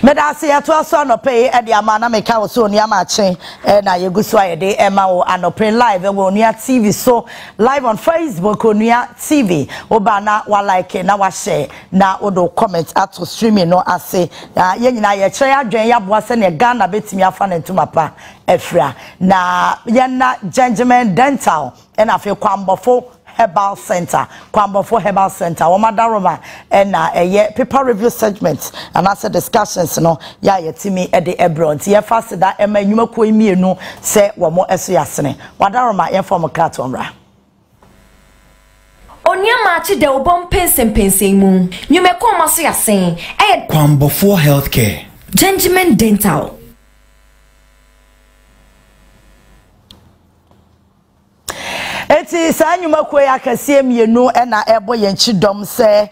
Meda se ya to aso anope e de ama na meka wo so Onua Maakye na yeguso ayede ema wo anope live wo Onua TV so live on Facebook Onua TV oba na wa like na wa share na odo comment ato streaming no ase ye nyina ye kire adwen ya boa se ne Ghana betimi afa na ntuma pa efra na ye na Gentleman Dental and afi kwambofo Herbal Center, Kwambofo Herbal Center, Omadaroma, and a paper review segment, and answer discussions, no, ya yetimi at the Ebron. Ye faster that Emma Numako no say one more Esiasene. Wadaroma, inform a cartonra. Onua Maakye de obon pensem mu. Numeko maso ya sen. Kwambofo Healthcare. Gentleman Dental. Eti sanyuma kwe akasie mienu na ebo yenchidom se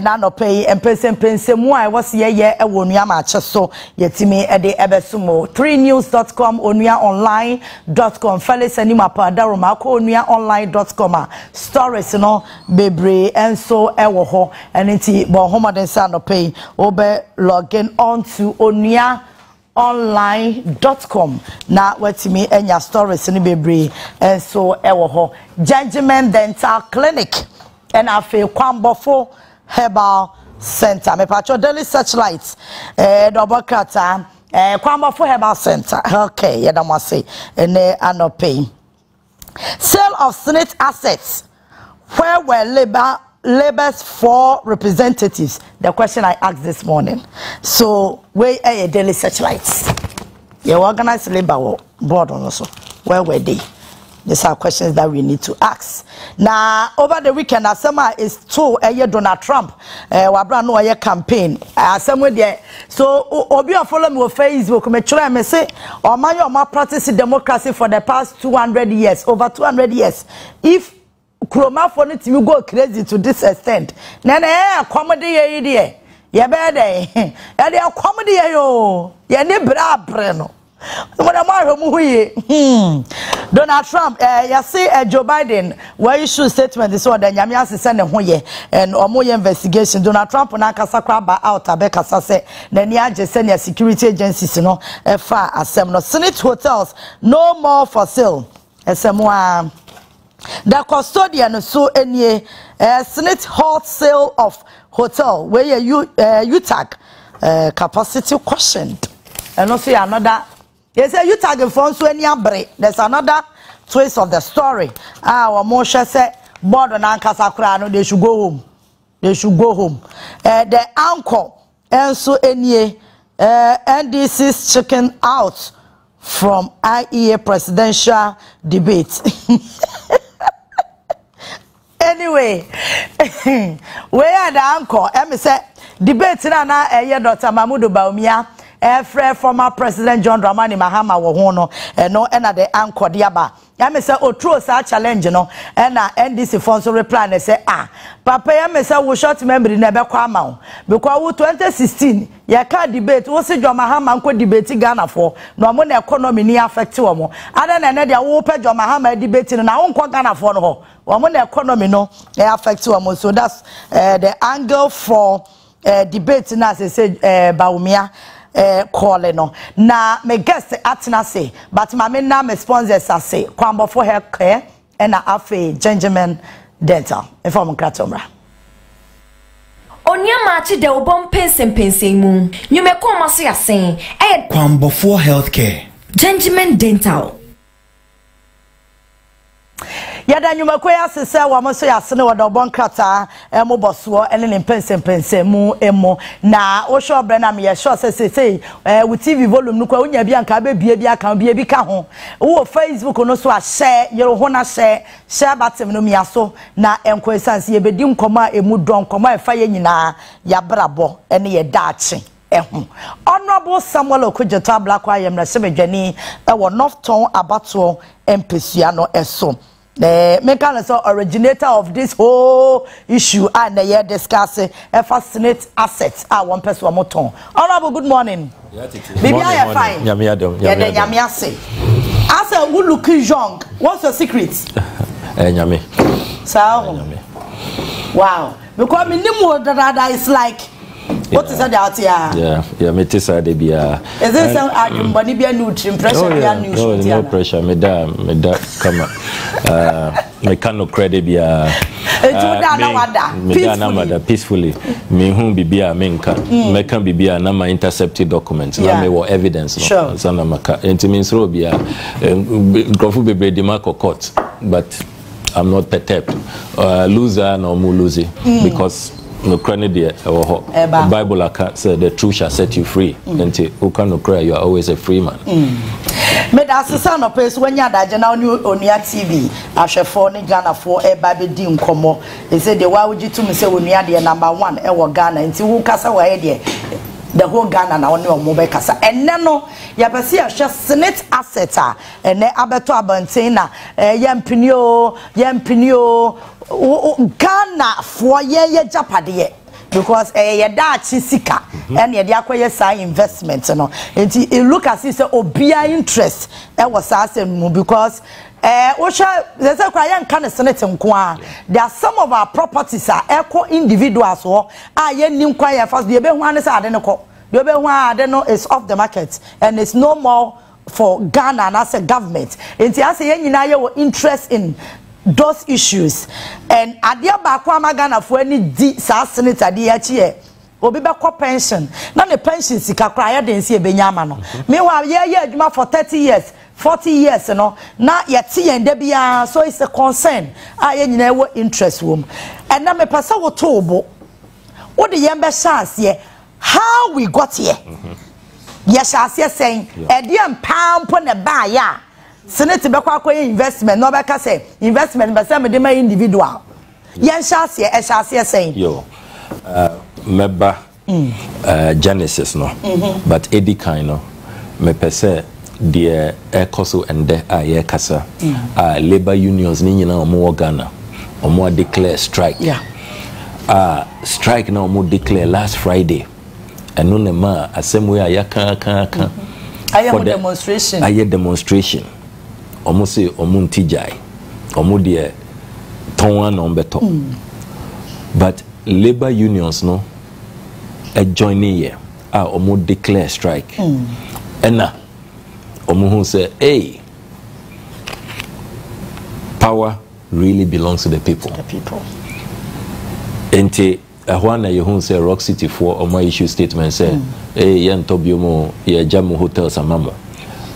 na nopai empensemu a wose ye ewo Onua Maakye so yetimi ede ebesumo 3news.com onuaonline.com fellas anima pa daroma ko onuaonline.com stories no bebre enso ewo ho eniti bo homoden sa nopai obe login on to onuaonline.com na watimi enya stories ni bebre enso ewo ho Gentleman Dental Clinic and afi Kwambofo Herbal Center me pacho daily searchlights double kata Kwambofo Herbal Center okay yeah that say ene anope sale of SSNIT assets where were labor's 4 representatives the question I asked this morning so where are daily searchlights you organize labor board also where were they? These are questions that we need to ask. Now, over the weekend, Asema is to Donald Trump. Wabra no a campaign. Asema there. So, Obi follow me on Facebook. Me try me say, "O man, you ma practice democracy for the past 200 years, over 200 years. If Kroma for it, you go crazy to this extent. Nene comedy ye there. Ye better. Ya dey comedy yo. Ye ne bra breno." Donald Trump, you see Joe Biden, where issue statement is what the Nyamias is sending hoye and omoye investigation. Donald Trump na kasa kwaba out abeka sase na niaje senior security agencies no far asem no SSNIT hotels no more for sale. Esemwa the custodian so any SSNIT wholesale of hotel where you UTAG capacity questioned and also another. Yes, you tag a phone so any abre. There's another twist of the story. Our Moshe said, "Board on Ankasa they should go home. They should go home." The uncle and so any NDC's chicken out from IEA presidential debate. Anyway, where are the uncle? Emi say debate na Dr. Mahmoud Bawumia. Former President John Dramani Mahama wo ho no no na the anchor diaba ya me say otro sa challenge no na NDC for so reply na say papa ya me say wo short memory na be kwa ma because wo 2016 ya ka debate wo se John Mahama nko debate Ghana for no mo na economy ni affect wo mo ada na dia wo pe John Mahama debate no na wo nko Ghana for no ho wo mo na economy no affect wo mo so that's the angle for debate na say Bawumia calling no na me guest atna say but my na me sponsors say Kwambofo Healthcare and na afi Gentleman Dental inform kratomra Onua Maakye de obon pensem mu numeko maso ya sen Kwambofo Healthcare Gentleman Dental Yada nyumako ya sese wa mo so ya sene wa do bon krata mo boso ene ne pensem mu emo na wo sho bre na me ye sho sese with TV volume nukwa unya bia nka be bia bia kan bia bi ka ho wo Facebook no so a share yero ho na share batem no mia so na enko esanse ye bedi nkoma emu don nkoma efa ye nyina ya brabo ene ye daache Honorable Samuel Okudzeto Ablakwa yemra sebedwani wo Northton abato empesua no eso the mechanism originator of this whole issue and they discuss SSNIT assets one person moton. Honorable, good morning. Baby, I am fine. Yami say. I said, we look young. What's your secret? Yami. So, wow. Because minimum that is like What is that out here? Yeah, me too sad be Is this some money be a nutrient pressure be a nutrient? No pressure, me da come me can credit be a peacefully. Me whom be a menka, me can be a number intercepted documents. Na me wo evidence no. Sana maka. Enti means ro be a grofu be demarco court, but I'm not perturbed. Loser no mu lose because no credit the Bible said the truth shall set you free. Until you can cry, you are always a free man. Me da son of place when you are now Onua TV. I shall phone in Ghana for a baby dim como. They said, why would you to me say Onua the #1 ever Ghana until who casa away the whole Ghana now on your mobile casa. And no, ya pasi a SSNIT asset and ne abeto abantena yampinio Ghana for ye japade because ye da chisika and ye akwaye say investment no it look as if obia interest e was asem because osha they say kwa yan kan SSNIT nko there are some of our properties are eco individuals ho ye nim kwa ye first dey be hu an say ade ne ko dey be hu ade no is off the market and it's no more for Ghana and as a government enti as ye nyina ye wo interest in those issues and adia ba kwa magana fo ani di sa SSNIT ade achi e obi be ko pension na ne pension sika kra ya den si e benya ama no meanwhile ye adwuma for 30 years 40 years no na yeti yende bia so it's a concern ye nyina wo interest wom and na me pesa wo tobo wo de yembe chance ye how we got here yes as ye saying e de pampo ne ba ya SSNIT be kwa investment no be ka say investment be say me de my individual yen chance ye saying yo meba genesis no but edi kind no me pese the ekoso ende aye kasa labor unions ni nyina omo Ghana omo declare strike strike na omo declare last Friday eno ne ma assemble ayaka kan for demonstration demonstration omo say omo ntijai omo de tonwa no beto but labor unions no joining here omo declare strike ena omo who say hey power really belongs to the people ente ahwana ye who say Rock City for omo issue statement say hey yen tobiomo ye jamu hotels amamo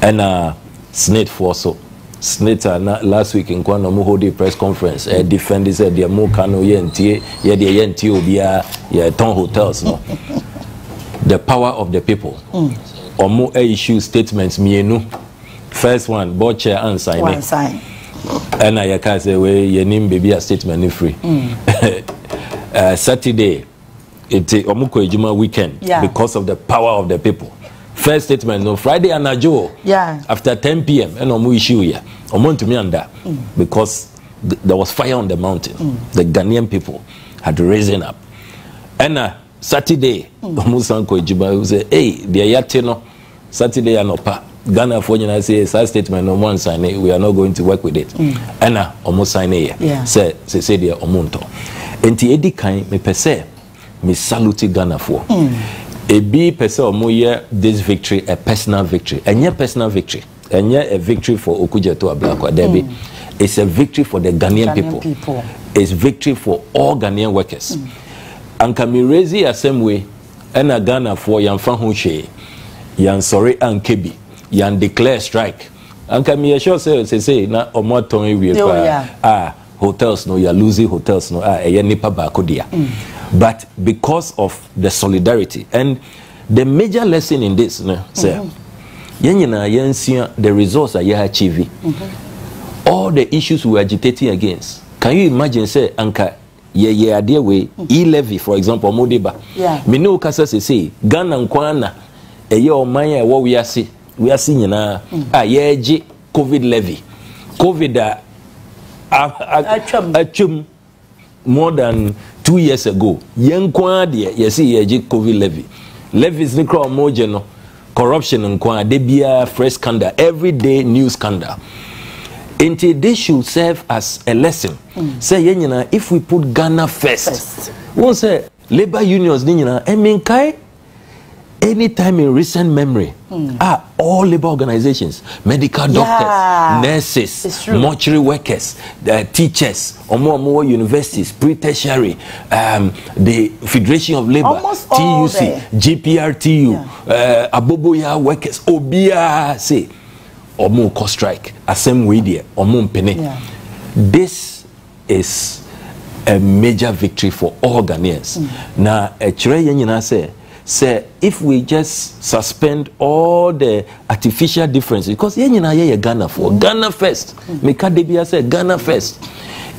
ena SSNIT for so SSNIT last week in Kwano mo hold a press conference defend said the mo kano ye ntie obia ye ton hotels no the power of the people omo issue statements mienu first one board chair and sign and I can say we ye nim baby a statement free Saturday it omo ko ejuma weekend because of the power of the people. First statement no Friday and ajo after 10 p.m. and omo issue here omo to me under because there was fire on the mountain. The Ghanaian people had risen up and Saturday omo sanko ejuma say hey the yate no Saturday anopa Ghana for you say statement no one sign we are not going to work with it and omo sign here say the omonto enti edi kan me pese me salute Ghana for a be person omoye this victory a personal victory and personal victory and a victory for Okudzeto Ablakwa Debbie it's a victory for the Ghanaian people. It's victory for all Ghanaian workers and can me raise the same way and a Ghana for yan fan hunche yan sorry and kebi yan declare strike and can me assure say na omo ton we hotels no you are losing hotels no nipa baako dia but because of the solidarity and the major lesson in this say the results are achieving all the issues we are agitating against. Can you imagine say anka ye idea way e-levy for example modeba me no kasa say Ghana nkwana eye oman e wo we ase nyina ye COVID levy COVID achum more than 2 years ago yenkwa de ye see ye COVID levy levies ni kro moje no corruption nkwa de bia fresh scandal every day news scandal until they should serve as a lesson say yenyina if we put Ghana first won't say labor unions ni nyina eminkai anytime in recent memory all labor organizations, medical doctors, nurses, mortuary workers, teachers, omo universities, pre-tertiary, the Federation of Labor, TUC, GPRTU, Aboboya workers, Obia say omo co strike, asem way there, omo mpene. This is a major victory for all Ghanaians. Na chire yenyina say if we just suspend all the artificial differences, because ye Ghana for Ghana first. Meka Debia said Ghana first.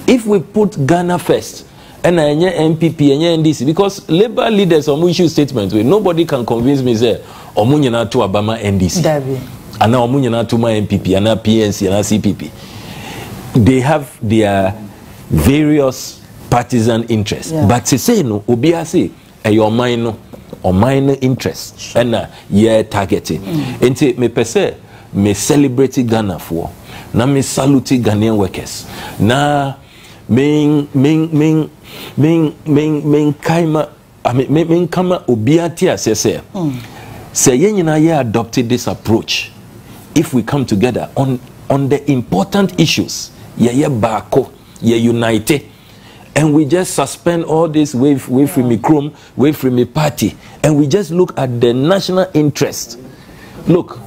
If we put Ghana first, and MPP and NDC, because labor leaders on issue statements, where nobody can convince me say omunyana to Obama NDC, and now omunyana to my MPP, and now PNC, and now CPP. They have their various partisan interests, but to say no, Obia say your mind no. Or minor interest and targeting. And me pese me celebrate Ghana for na me salute Ghanaian workers na men kaima men kama obiati asese say yenyina ye adopted this approach. If we come together on the important issues, ye bako, ye united. And we just suspend all this wave from me chrome, wave from me party, and we just look at the national interest. Look,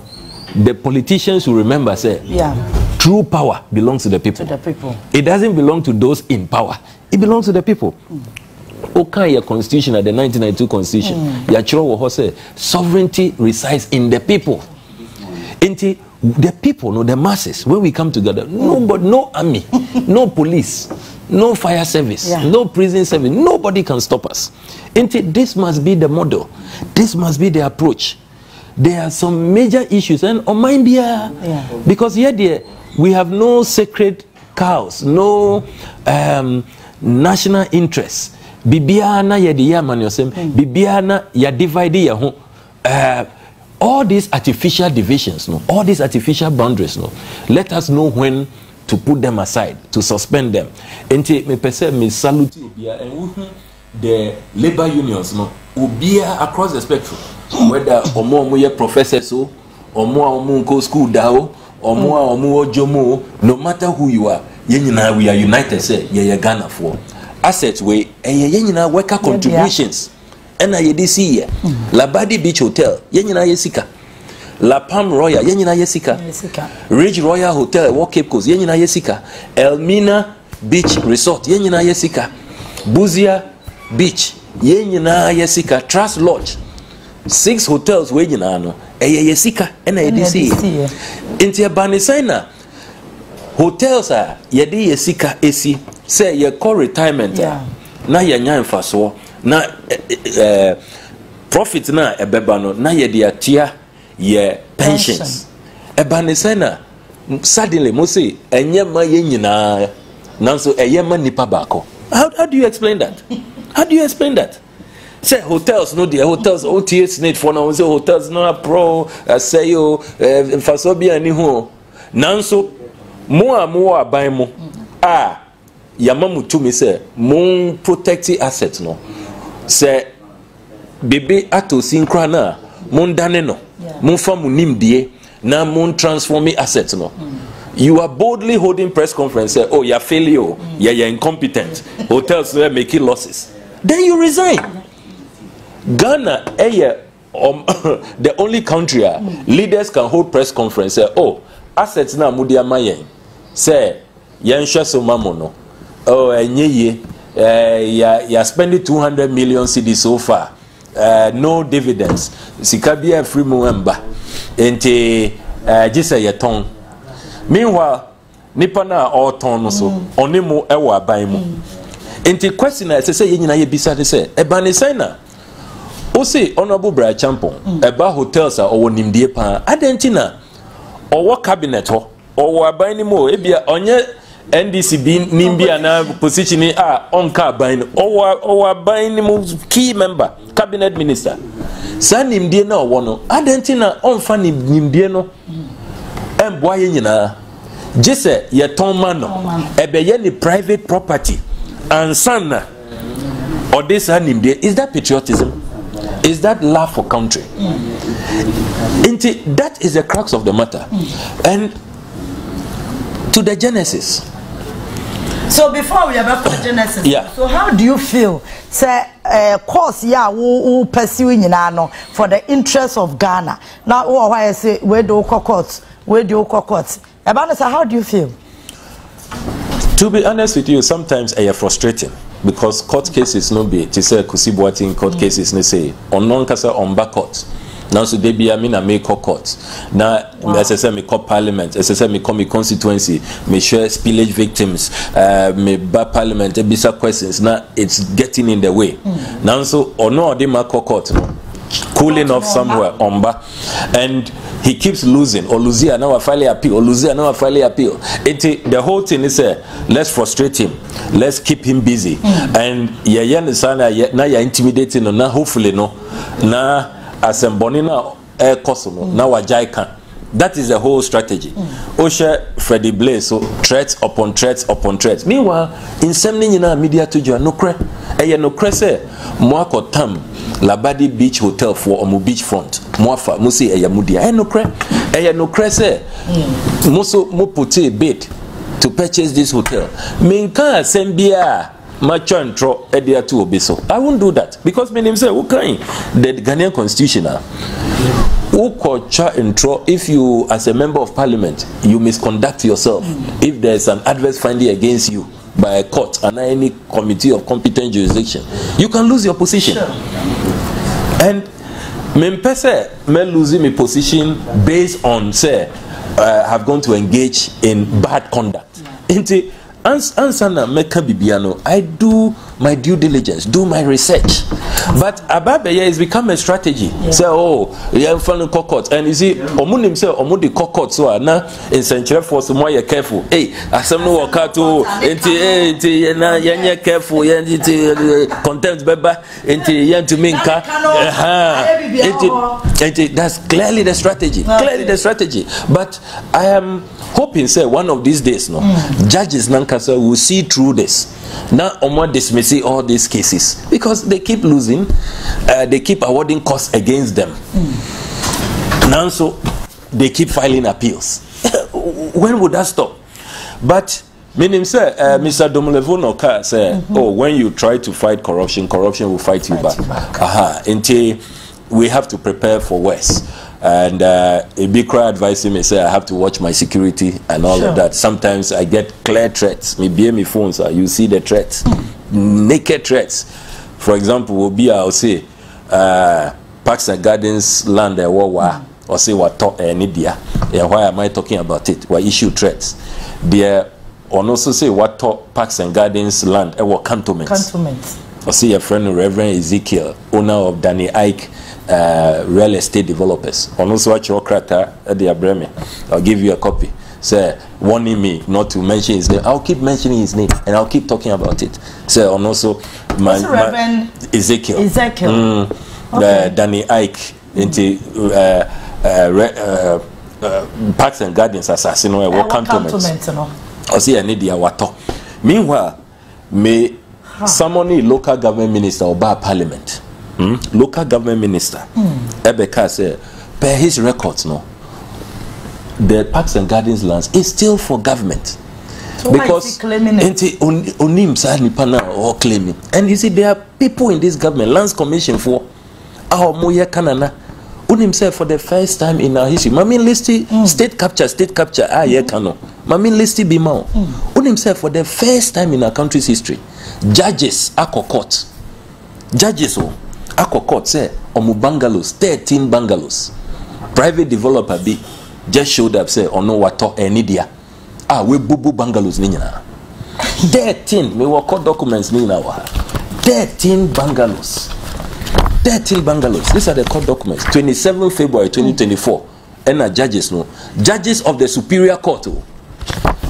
the politicians will remember say, true power belongs to the people. It doesn't belong to those in power. It belongs to the people. Okay, your constitution, the 1992 constitution, WOHO say sovereignty resides in the people. Into the people, no, the masses. When we come together, no army, no police. No fire service, no prison service, nobody can stop us. This must be the model. This must be the approach. There are some major issues, and on mind because here we have no sacred cows, no national interests. Bibiana ya diya manyosem, bibiana ya divide ya ho. All these artificial divisions, no, all these artificial boundaries, no. Let us know when to put them aside, to suspend them. And me perceive me salute and the labor unions, no, ubia across the spectrum, whether omo professors or omo go school dao, omo jomo, no matter who you are, yenyina we are united. Say ye Ghana for assets we yenyina worker contributions. And I this year, Labadi Beach Hotel, yenyina yesika. La Palm Royal, yenyina yesika. Ridge Royal Hotel, Walk Cape Coast, yenyina yesika. Elmina Beach Resort, yenyina yesika. Buzia Beach, yenyina yesika. Trust Lodge, 6 hotels, yenyina no. Yesika, NIDC. Intia Banisena hotels are yedi yesika esi. Say ye call retirement. Na yenya infaso. Na profit na ebebano. Na yedi atia. Pensions. Ebanisena suddenly Mose enyema yenyina nanso eyema nipa bako. How do you explain that? How do you explain that? Say hotels no the hotels OTA SSNIT for now say hotels no pro say yo fasobi ani ho nanso mo aban mo yamamu to me say mo protect assets no say bebe ato sinkra na mo ndane no mo fa mo nimdie na mo transform assets no. You are boldly holding press conference say oh you're failure, you're incompetent, hotels are making losses, then you resign. Ghana the only country leaders can hold press conference say oh assets na mudia mayen say yenhwe so mamono oh enye you are spending 200 million cedis so far, no dividends, sikabia free muemba ente jisa yeton. Meanwhile nipa na all ton so onimo ewo aban mu ente question na say yenyina ye bisa de say ebanisena o say honorable Bra Champon eba hotels a owo nimdie pa adentina owo cabinet ho owo aban ni mo ebia onye NDC bi nimbia na position onka aban owo aban ni mo key member cabinet minister sa nimdie na owo no adentina onfa nimdie no emboa yenyina jese ye ton man no ebe ye ni private property and sana or this animde, is that patriotism? Is that love for country? That is the crux of the matter. And to the genesis. So before we about genesis, yeah. So how do you feel? Say, course, yeah, who pursuing for the interest of Ghana. Now, why I say where do courts? Where do courts? About how do you feel? To be honest with you, sometimes I am frustrating because court cases no be. To say Kusibuatin court cases ne say on non-kasa on back court. Now so they be I make court. Now SSN me call parliament, SSN me call me constituency, me share spillage victims, me ba parliament, bisa questions. Now it's getting in the way. Now so or no they make court no. Cooling off somewhere omba, and he keeps losing or losing now I finally appeal or losing now I finally appeal. The whole thing is let's frustrate him, let's keep him busy, and now you're intimidating no now hopefully no now as a bonina air costume now a jaikan. That is the whole strategy. Osha Freddie Blaze so threats upon threats upon threats. Meanwhile, in some media to you no cre no crese Moako Tam Labadi Beach Hotel for Omu Beachfront. Moafa Musi Eyamudia. No cre no crese Muso Mupute bid to purchase this hotel. Minka Sembia Macho and Tro Edia to Obeso. I won't do that because my name say okay the Ghanaian constitution. If you, as a member of parliament, you misconduct yourself, if there is an adverse finding against you by a court and any committee of competent jurisdiction, you can lose your position. Sure. And me losing my position based on say have gone to engage in bad conduct. I do my due diligence, do my research. But Ababe has become a strategy. Say, oh, yeah, following court. And you see, Omun himself, Omudi court, so now in Central Force, more you're careful. Hey, asem no wakato, enti careful, contempt beba, enti to minka. That's clearly the strategy. Clearly the strategy. But I am hoping, say, one of these days, no, judges Nankasa will see through this. Now, Onua dismissing all these cases because they keep losing, they keep awarding costs against them. Now, so they keep filing appeals. When would that stop? But meaning, sir, Mr. Domolevo Noka said, "Oh, when you try to fight corruption, corruption will fight you back." Until we have to prepare for worse. And Ibikra advising me, say I have to watch my security and all of that. Sometimes I get clear threats. Me be my phone, so you see the threats, naked threats. For example, will be I'll say Parks and Gardens land or say what talk Nidia. Why am I talking about it? Why issue threats? There or also say what talk Parks and Gardens land or cantonments. Or see a friend Reverend Ezekiel, owner of Danny Ike. Real estate developers. On also watch your crata at the Abreme. I'll give you a copy. Say warning me not to mention his name. I'll keep mentioning his name and I'll keep talking about it. Say on also my Ezekiel. Okay. Danny Ike into Parks and Gardens assassin or cantonments. I'll see an idiot wato. Meanwhile, may someone local government minister or bar parliament. Local government minister Ebeka said per his records no the Parks and Gardens lands is still for government. So because onim or claiming. And you see there are people in this government lands commission for our moya kanana himself for the first time in our history. Mamin listi state capture kano. Mamin listi bimao. Himself for the first time in our country's history. Judges ako court. Judges Ako court say omu bungalows 13 bungalows private developer be just showed up say Onua to enidia we bubu bungalows ni nyina 13 me wo court documents ni na wa 13 bungalows these are the court documents 27 February 2024 and judges of the superior court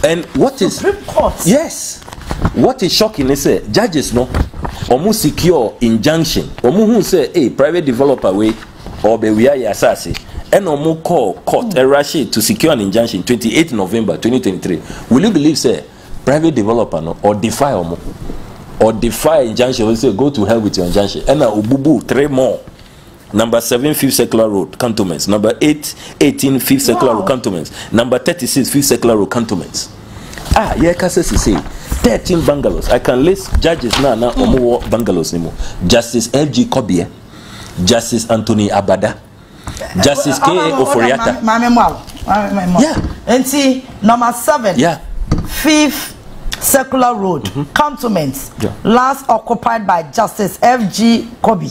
and what is Supreme Court? Yes, what is shocking is say judges Omu secure injunction. Omu who say, hey, private developer way or be we are assassin. And Omu call court a rush to secure an injunction 28 November 2023. Will you believe say private developer no or defy Omu? or defy injunction, we say go to hell with your injunction. And now Ububu 3 more. Number 7, 5th Circular Road, cantonments. Number 8, 18, 5th Circular Road, cantonments. Number 36, 5th Circular Road, cantonments. Yeah, Cases is say 13 bungalows. I can list judges now. Omo bungalows anymore. Justice F.G. Kobie, Justice Anthony Abada, Justice K.A. Oforiata. Yeah. And see, number 7. Yeah. 5th Circular Road, cantonments. Last occupied by Justice F.G. Kobe.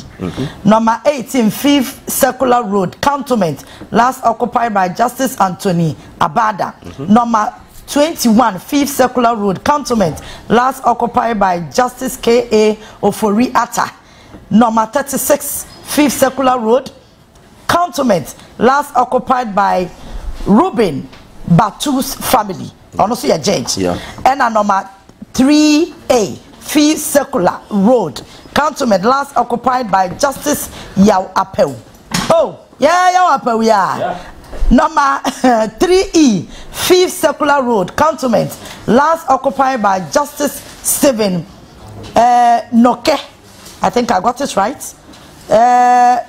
Number 18, 5th Circular Road, cantonment. Last occupied by Justice Anthony Abada. Number 21, 5th Circular Road, cantonment. Last occupied by Justice K.A. Oforiata. Number 36, 5th Circular Road, cantonment. Last occupied by Ruben Batu's family. Also a judge. Yeah. And a number 3A, 5th Circular Road, cantonment. Last occupied by Justice Yao Apel. Oh, yeah, Yao Apel, yeah. Number 3E, 5th Circular Road, cantonment. Last occupied by Justice Stephen Noke. I think I got it right.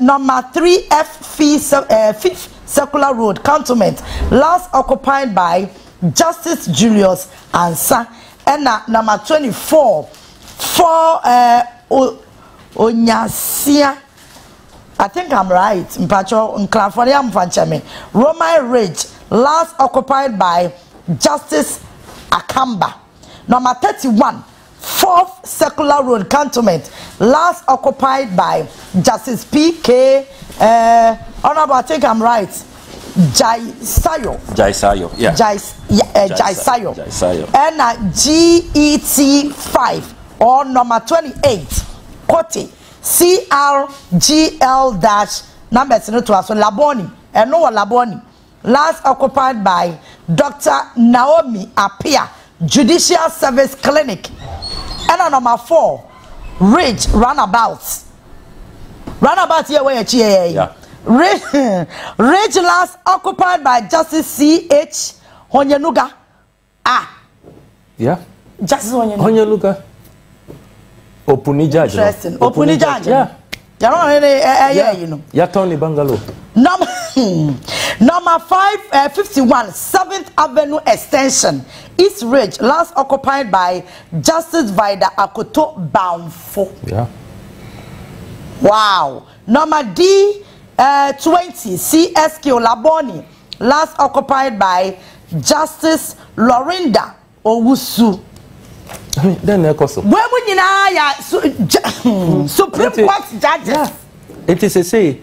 Number 3F, 5th Circular Road, cantonment. Last occupied by Justice Julius Ansa. And number 24, 4 Onyasia. I think I'm right. Roman Ridge, last occupied by Justice Akamba. Number 31, 4th Circular Road, cantonment. Last occupied by Justice P.K. Honorable, I think I'm right. Jai Sayo. Yeah. Jai Sayo. And GET 5 or number 28, Kote. CRGL dash number to us Laboni and no Laboni. Last occupied by Dr. Naomi Apia, Judicial Service Clinic. And number 4, Ridge Runabout. Runabout here where yeah. Ridge last occupied by Justice C.H. Honyanuga. Yeah. Justice Honyanuga. Opuni judge. Interesting. Opuni judge. Yeah. You know. Yeah, Tony Bungalow. Number 51, 7th Avenue Extension, East Ridge, last occupied by Justice Vida Akoto Baumfo. Yeah. Wow. Number D 20, CSQ Laboni, last occupied by Justice Lorinda Owusu. Then where would you Supreme Court judges? Yeah. It is a say,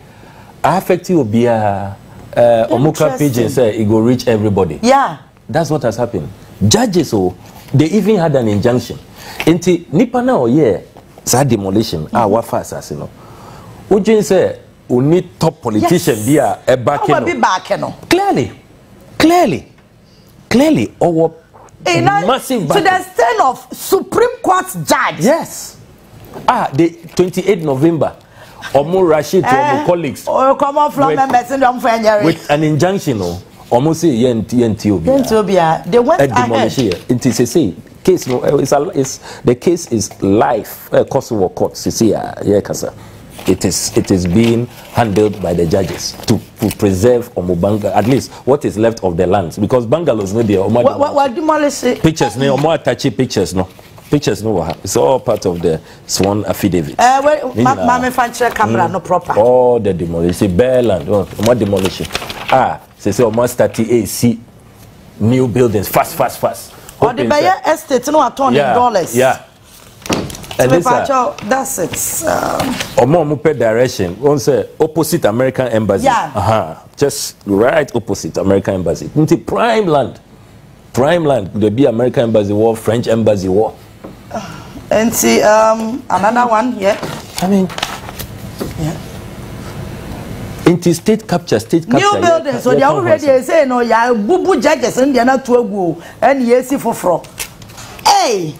affecting will be a Omuka pigeon say it will reach everybody. Yeah. That's what has happened. Judges, they even had an injunction. Inti nipa now, yeah, sa demolition. What fast as you know. Would you say we need top politician be a back? Clearly, our massive to the extent of Supreme Court judge. Yes. The 28th November, Omo Rashid to Omo colleagues. Come on from with an injunction, almost say Yentobia. They went demolish here. It is a say case. No, the case is life. Kosovo court. It is being handled by the judges to preserve Omobanga, at least what is left of the lands, because bungalows no there. What demolish pictures no more touchy pictures no. Pictures no. It's all part of the sworn affidavit. Camera no proper. All the demolition, bare land. More demolition. Say almost 30 AC new buildings fast. Or the Bayer estate no $100. Yeah. And that's it. Omo pay direction. One say opposite American embassy. Yeah. Just right opposite American embassy. Into prime land. There be American embassy war, French embassy war. And see another one here. I mean, yeah. Into state capture. New buildings. So they already say no. Ya bubu judges and they are not to go. And yes, for hey.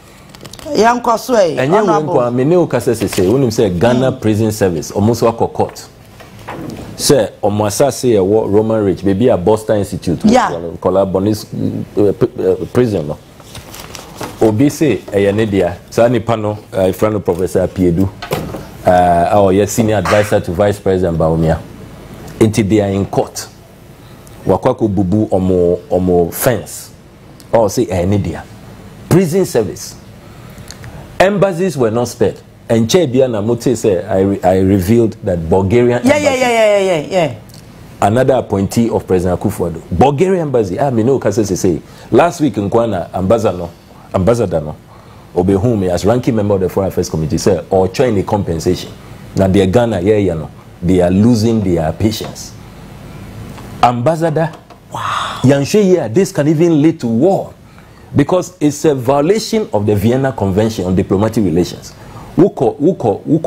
Young Cosway. And you won't say Ghana Prison Service, almost like a court. Say, Omasa say a Roman Ridge, maybe a Boston Institute, yeah, Colabonis prison. obi say eyenedia sa nipa no friend of Professor Piedu our senior advisor to Vice President Baumia into they are in court wakwako bubu omo fence or say eyenedia prison service embassies were not spared and Chebia Namote say I revealed that Bulgarian embassy, another appointee of President Akufo-Addo, Bulgarian embassy. I mean, no, Kasese say last week in Kwana, ambassador no, Obehume as ranking member of the Foreign Affairs Committee said, or trying a compensation. Now they are Ghana, they are losing their patience. Ambassador, wow, this can even lead to war because it's a violation of the Vienna Convention on Diplomatic Relations. Who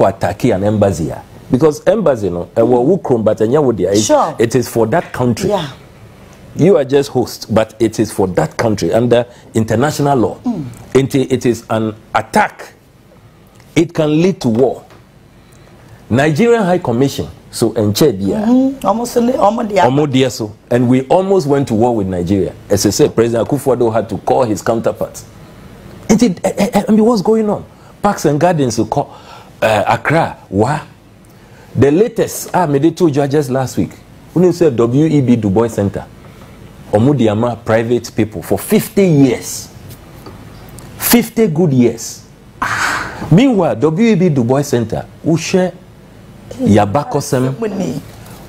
attack an embassy? Because embassy no sure. It is for that country. Yeah. You are just host, but it is for that country under international law. It is an attack. It can lead to war. Nigerian High Commission, so Enchebia, and we almost went to war with Nigeria. As I said, President Akufo-Addo had to call his counterparts. And what's going on? Parks and Gardens to call Accra. Why? The latest, I made it 2 judges last week. Who said WEB Du Bois Center, Omudiama private people for 50 years. 50 good years. Meanwhile, WEB Du Bois Center, Ushe Yabakosem,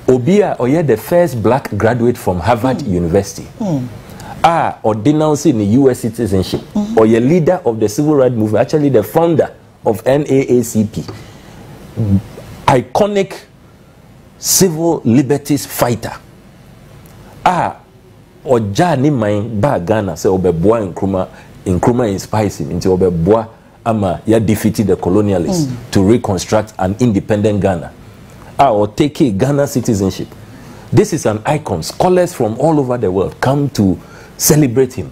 Obia Oye, the first black graduate from Harvard University. Or denouncing the US citizenship. Or a leader of the civil rights movement, actually the founder of NAACP. Iconic civil liberties fighter. Oja ni main ba Ghana say obeboa Nkrumah inspires him into obeboa ama ya defeated the colonialists to reconstruct an independent Ghana. Or take Ghana citizenship. This is an icon. Scholars from all over the world come to celebrate him.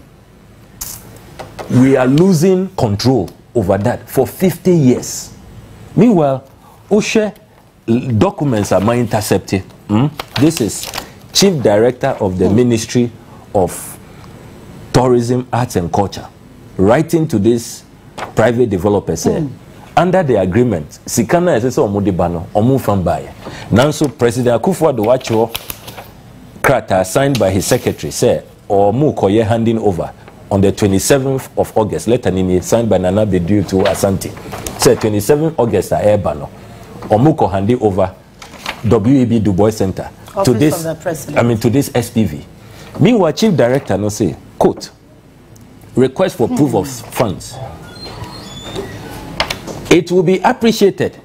We are losing control over that for 50 years. Meanwhile, Ushe documents are intercepted. This is Chief Director of the Ministry of Tourism, Arts and Culture, writing to this private developer said, under the agreement, Sikana is also Omudibano, Omufambaye. Nanso President Akufo-Addo Wacho Krata signed by his secretary said, or Mukoye handing over on the 27th of August. Letter Nini signed by Nana Bediu to Asante. Said 27th August a Airbano. Omuko handing over WEB Du Bois Center to this, to this SPV. Meanwhile, Chief Director no say, quote, request for proof of funds. It will be appreciated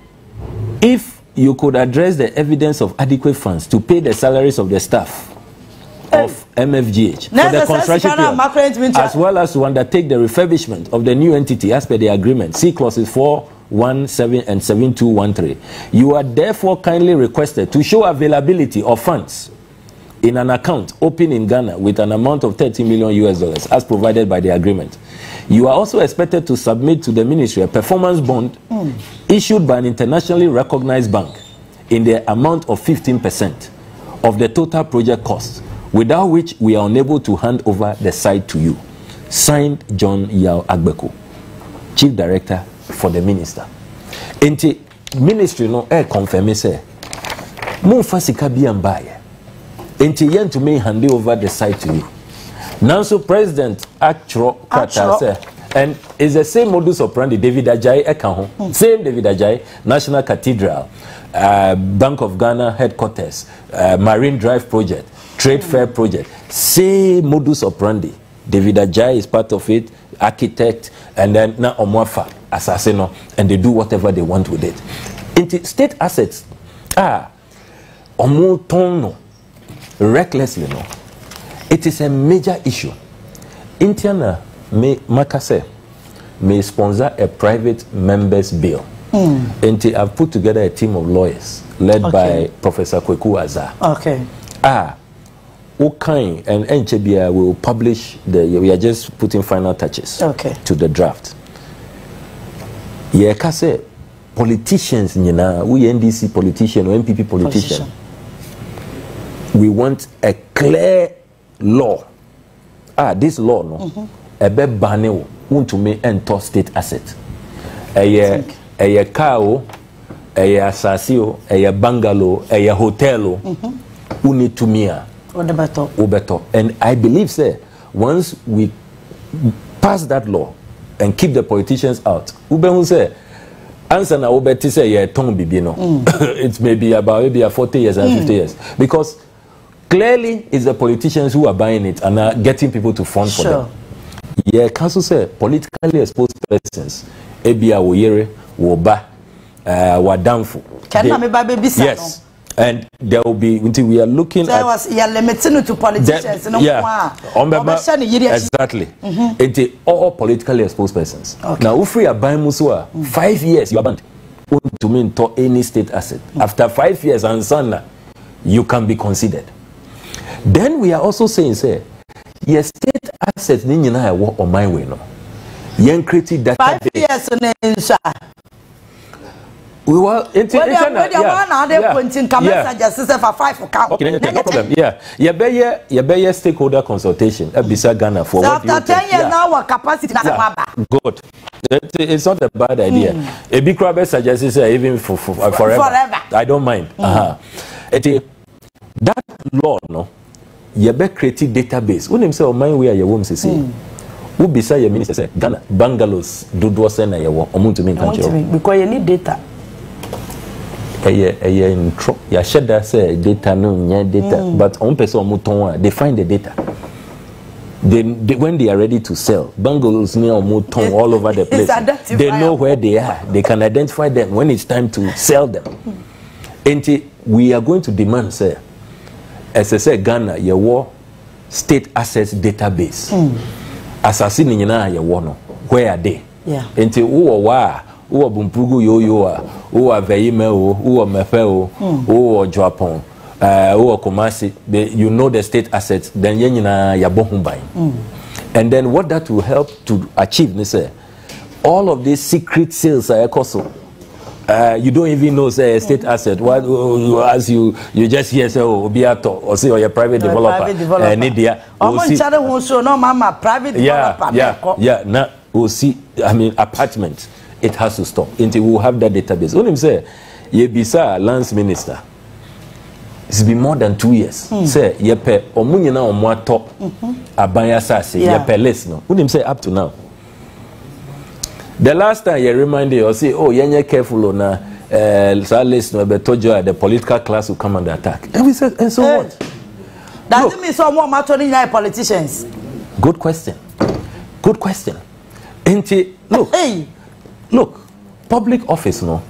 if you could address the evidence of adequate funds to pay the salaries of the staff of MFGH for the construction period, as well as to undertake the refurbishment of the new entity as per the agreement. See clauses 417 and 7213. You are therefore kindly requested to show availability of funds in an account open in Ghana with an amount of $30 million as provided by the agreement. You are also expected to submit to the ministry a performance bond issued by an internationally recognized bank in the amount of 15% of the total project cost, without which we are unable to hand over the site to you. Signed, John Yao Agbeko, Chief Director for the Minister. Enti ministry no confirm say mo fasika bi ambaye. Enti yen to me hand over the site to you. Now so President Actual Kata say, and it's the same modus operandi David Ajayi eka same David Ajayi, National Cathedral, Bank of Ghana headquarters, Marine Drive project, Trade Fair project, same modus operandi. David Ajayi is part of it, architect, and then na Omwafa assassino, and they do whatever they want with it. Into state assets, omotono, recklessly no. It is a major issue. Indiana Makase may sponsor a private members bill. And I've put together a team of lawyers led by Professor Kweku Azar. Okain and NCBI will publish we are just putting final touches to the draft. Kase politicians, we NDC politician or MPP politician. We want a clear law. This law, no, ebe bane wo untumi ento state asset eye car o eye asase o eye bungalow eye hotel o uni to me obeto. And I believe say once we pass that law and keep the politicians out, Ubehu say answer na obeti say ye Tongu bibi no. It may be about maybe 40 years and 50 years, because clearly it's the politicians who are buying it and are getting people to fund for them. Yeah, council say politically exposed persons ebia wo yere wo ba wadamfo. Yes. And there will be until we are looking at limiting to politicians. Exactly. Until all politically exposed persons. Now, if we are buying Musua, 5 years you are banned to mean to any state asset. After 5 years and son, you can be considered. Then we are also saying, say, your state assets ni nyina work on my way no. Yen create that 5 years on we were into no problem. Yeah. You be stakeholder consultation. Bisa Ghana for what after 10 years now our capacity good. It's not a bad idea. A big crowd suggests even for forever. I don't mind. That law no. You be creating database. When him say on my way you won't see. Who beside your minister say Ghana bungalows do send you want to mean because you need data. Intro. Ya sheda say data no nya data, but on person muton they find the data. They when they are ready to sell, bungalows near muton all over the place. They know where they are. They can identify them when it's time to sell them. And we are going to demand, say, as I said, Ghana, your war state assets database. Assassin in your war, where are they? Yeah. Until who bumpugu yo who are veime who are mefeo who are Japan who are Kumasi, you know the state assets, then yenina yabohumbai. And then what that will help to achieve, say, all of these secret sales are also you don't even know say state asset. What as you just hear say Obiato or say or your private developer Nidia private developer now we'll see. I mean apartment. It has to stop until we have that database. When him say, ye bisa lands minister. It's been more than 2 years. Say, ye pe omunyina omwato abanya sase ye pe list no. When him say up to now. The last time you remind you, say, oh, you're careful na list no be told you the political class will come under attack. And we said, and so what? Does it mean someone mattering like politicians? Good question. Good question. Until look. Look, public office, no,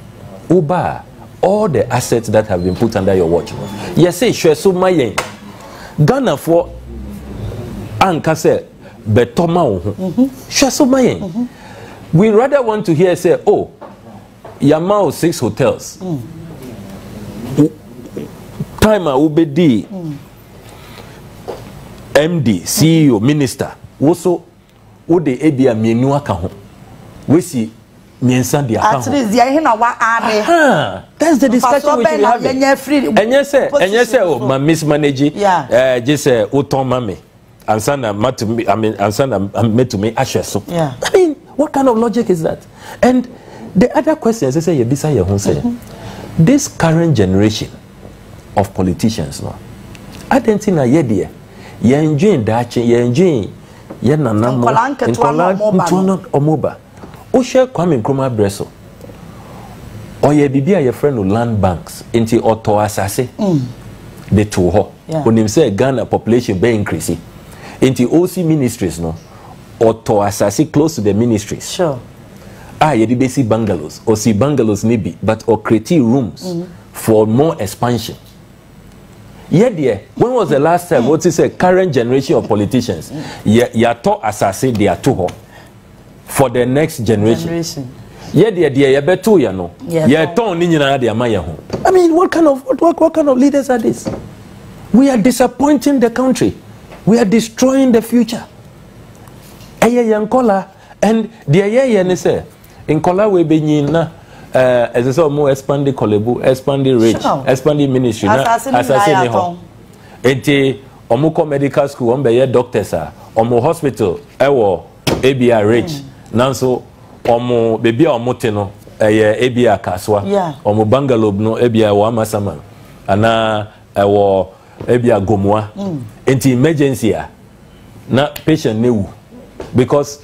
Uber, all the assets that have been put under your watch. Yes, say, sure, so my Ghana for Ankase, Betoma, sure, so my we rather want to hear say, oh, Yamao 6 hotels. Timer Ubedi, MD, CEO, Minister, also, Ode Ebia Menua Kaho. We see. At least that's the discussion we should be having. And yes, oh, my mismanaging, just Uton Mami, and son, I mean, and son, made to me ashes. I mean, what kind of logic is that? And the other question is, say, this current generation of politicians, no, I don't think you're enjoying that, you're enjoying, you're not Omoba. Oshe Kwame Nkrumah Breso. Oye bibi a friend of land banks into Oto Asase. The Toho. When him say Ghana population be increasing. Into OC ministries no. Oto Asase close to the ministries. Sure. Ye di basic bungalows. Or see bungalows maybe, but or create rooms for more expansion. When was the last time what is a current generation of politicians? Ya to Asase they are Toho. For the next generation. I mean, what kind of leaders are this? We are disappointing the country. We are destroying the future. And the say in Kola we be na as I saw more expanding Kolebu, expanding rich, expanding ministry, assassin ho. Enti omuko medical school, ombe doctors are, omo hospital, ewo ABR rich. Nanso omo baby omote no ABR kaswa. Omo bungalow no ABR wa masama. Ana ewo ABR gomwa. Enti emergency na patient newu because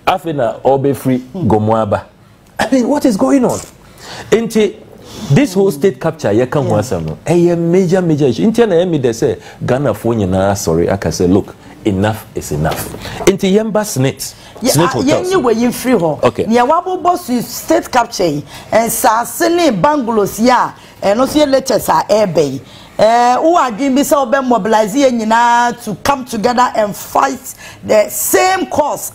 after all be free gomwa. I mean, what is going on? Enti this whole state capture you can wasam a major issue. Intia me they say Ghana phone na sorry I can say look enough is enough. Inti yemba SSNIT. Yeah, where you free ho. Okay. Yeah, wabo boss you state capture and sasene bangalows ya and also letters are airbay. Who are doing this mobilizing to come together and fight the same cause.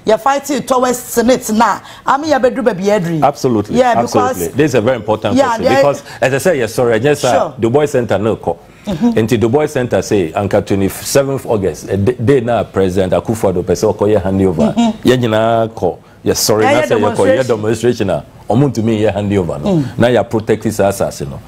You're fighting towards SSNIT now. I mean, you're absolutely. Yeah, absolutely. This is a very important question because, as I said, yes, sorry, I just the Boy Center no call. Into the Boy Center say, Anka 27th August, they now President Akufo-Addo person call your handover. Yeah, call. Yes, sorry, I say you call your demonstration. Omuntu to me, your handover. Now you're protecting us, you know.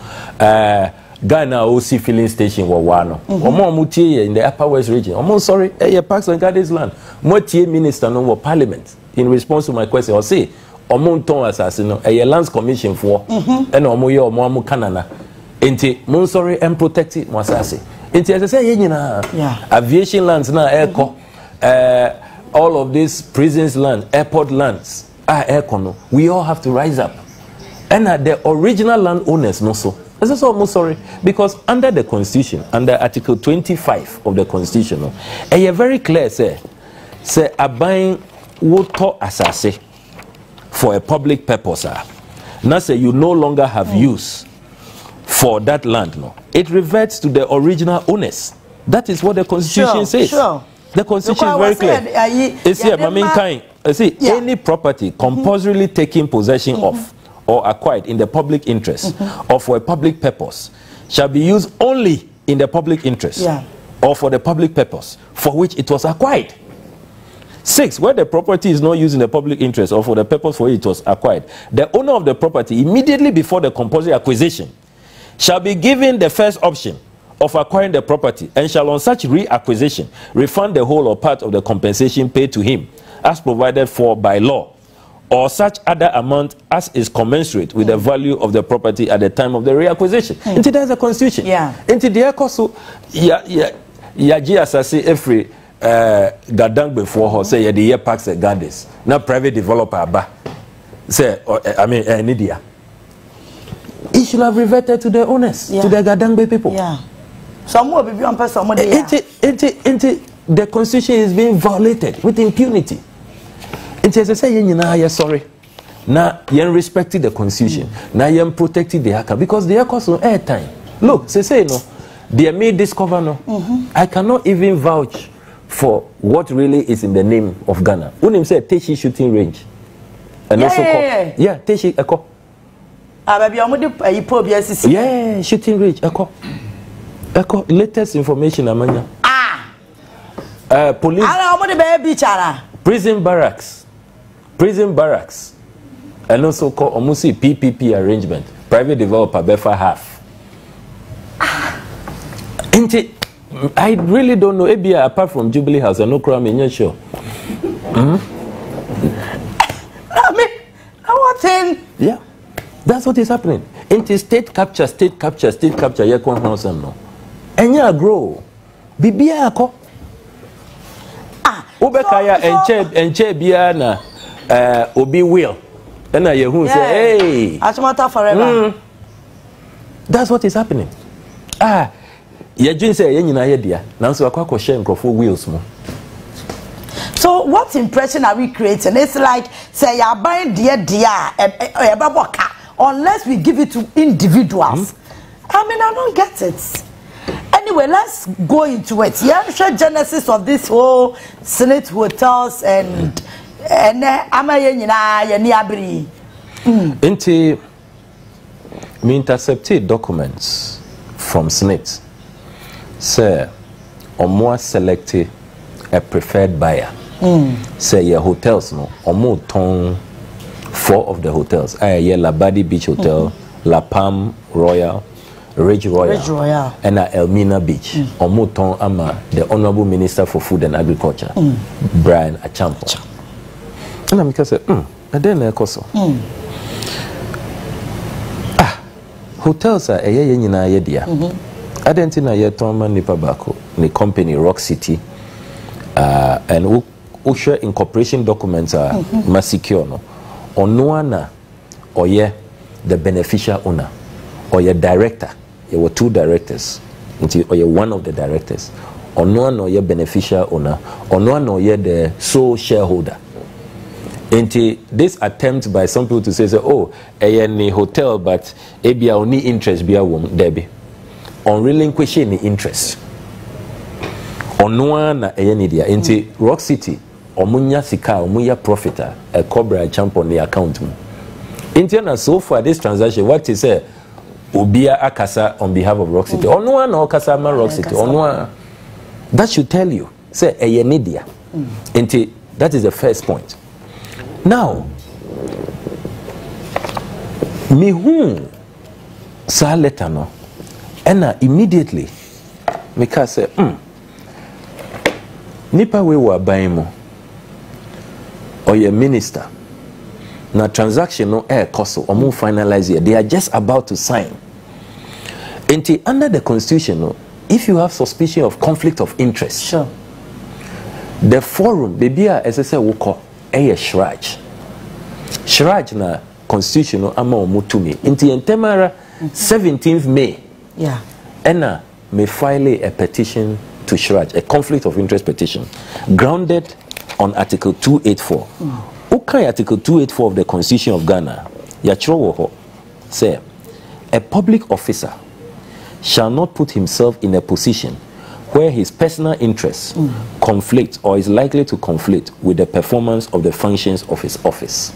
Ghana OC filling station were one. Omo mutie in the Upper West region. Omo sorry, Parks and Gardens land. Mutie minister no parliament. In response to my question, I say, Omo ton assassin, a lands commission for, and Omo yo Omo Kanana. Enti mon sorry and protect it wasase. Enti as I say, aviation lands na airco, all of these prisons land, airport lands, airco. We all have to rise up. And the original landowners no so. This is almost sorry because under the constitution, under Article 25 of the constitution, a very clear say abuying water assase for a public purpose. Now say you no longer have use for that land. No, it reverts to the original owners. That is what the constitution says. The constitution is very clear. It's here, see any property compulsorily taking possession of or acquired in the public interest or for a public purpose shall be used only in the public interest or for the public purpose for which it was acquired. 6, where the property is not used in the public interest or for the purpose for which it was acquired, the owner of the property immediately before the compulsory acquisition shall be given the first option of acquiring the property and shall on such reacquisition refund the whole or part of the compensation paid to him as provided for by law, or such other amount as is commensurate with the value of the property at the time of the reacquisition. Into there's a constitution. Into the also yaji asasi every gadang before her say the year parks and gardens. Not private developer ba. Say I mean Nidia. It should have reverted to the owners, to the gadang people. Some more be on person. The constitution is being violated with impunity. And as I say, you sorry. Now, you respected the constitution. Now, you protected the hacker because the hackers no airtime. Look, say no, they may discover no. I cannot even vouch for what really is in the name of Ghana. When him say Teshi shooting range, and also Teshi Eko. Shooting range Eko. Latest information, Amanya. Police. Prison barracks, and also called almost PPP arrangement. Private developer befa half. I really don't know. Maybe apart from Jubilee House, I no crime in your show. I mean, what thing? Yeah, that's what is happening. Into state capture. You can't house them no. And you grow. Bibia ako. Ubekaya enche biana. Obi will. And I who say, hey, Achimata forever. That's what is happening. You say, you know, dear. Now, so I quite share for wheels more. So, what impression are we creating? It's like, say, you're buying dear, unless we give it to individuals. I mean, I don't get it. Anyway, let's go into it. Yeah, sure, genesis of this whole SSNIT hotels and Into me intercepted documents from SSNIT. Say, Onua selected a preferred buyer. Say your hotels no. Omo Tongu 4 of the hotels. Labadi Beach Hotel, La Palm Royal, Ridge Royal and Elmina Beach. Omuton ama the Honorable Minister for Food and Agriculture, Brian Achampo. And I'm because and then I hotels are a year. I didn't know yet Toma Nipabako, the company Rock City, and Usher incorporation documents are secure. No, Onua na oye the beneficial owner, or your director. There were 2 directors, or you're one of the directors. Onua no your beneficial owner, Onua no your the sole shareholder. Into this attempt by some people to say, oh, a hotel, but maybe I only interest be a woman, Debbie. On relinquishing the interest. Onua na nidia into Rock City, omunya sika, omunya profiter, a cobra jump on the account. Into so far this transaction, what is say, Ubia Akasa on behalf of Rock City. Onua no Akasa ma Rock City. Onua, that should tell you, say a nidia. Into that is the first point. Now, me who sa letter no, and immediately me ka say, nipa we wa baimo or your minister na transaction no air cost or more finalize here. They are just about to sign. Until under the constitution, no, if you have suspicion of conflict of interest, sure, the forum baby as I say will call Shraj. Shraj na constitution no ama omutumi. Inti entemara 17th May. Yeah. Ena may file a petition to Shraj, a conflict of interest petition, grounded on Article 284. Okay, Article 284 of the Constitution of Ghana, WOHO, say, a public officer shall not put himself in a position where his personal interests conflict or is likely to conflict with the performance of the functions of his office.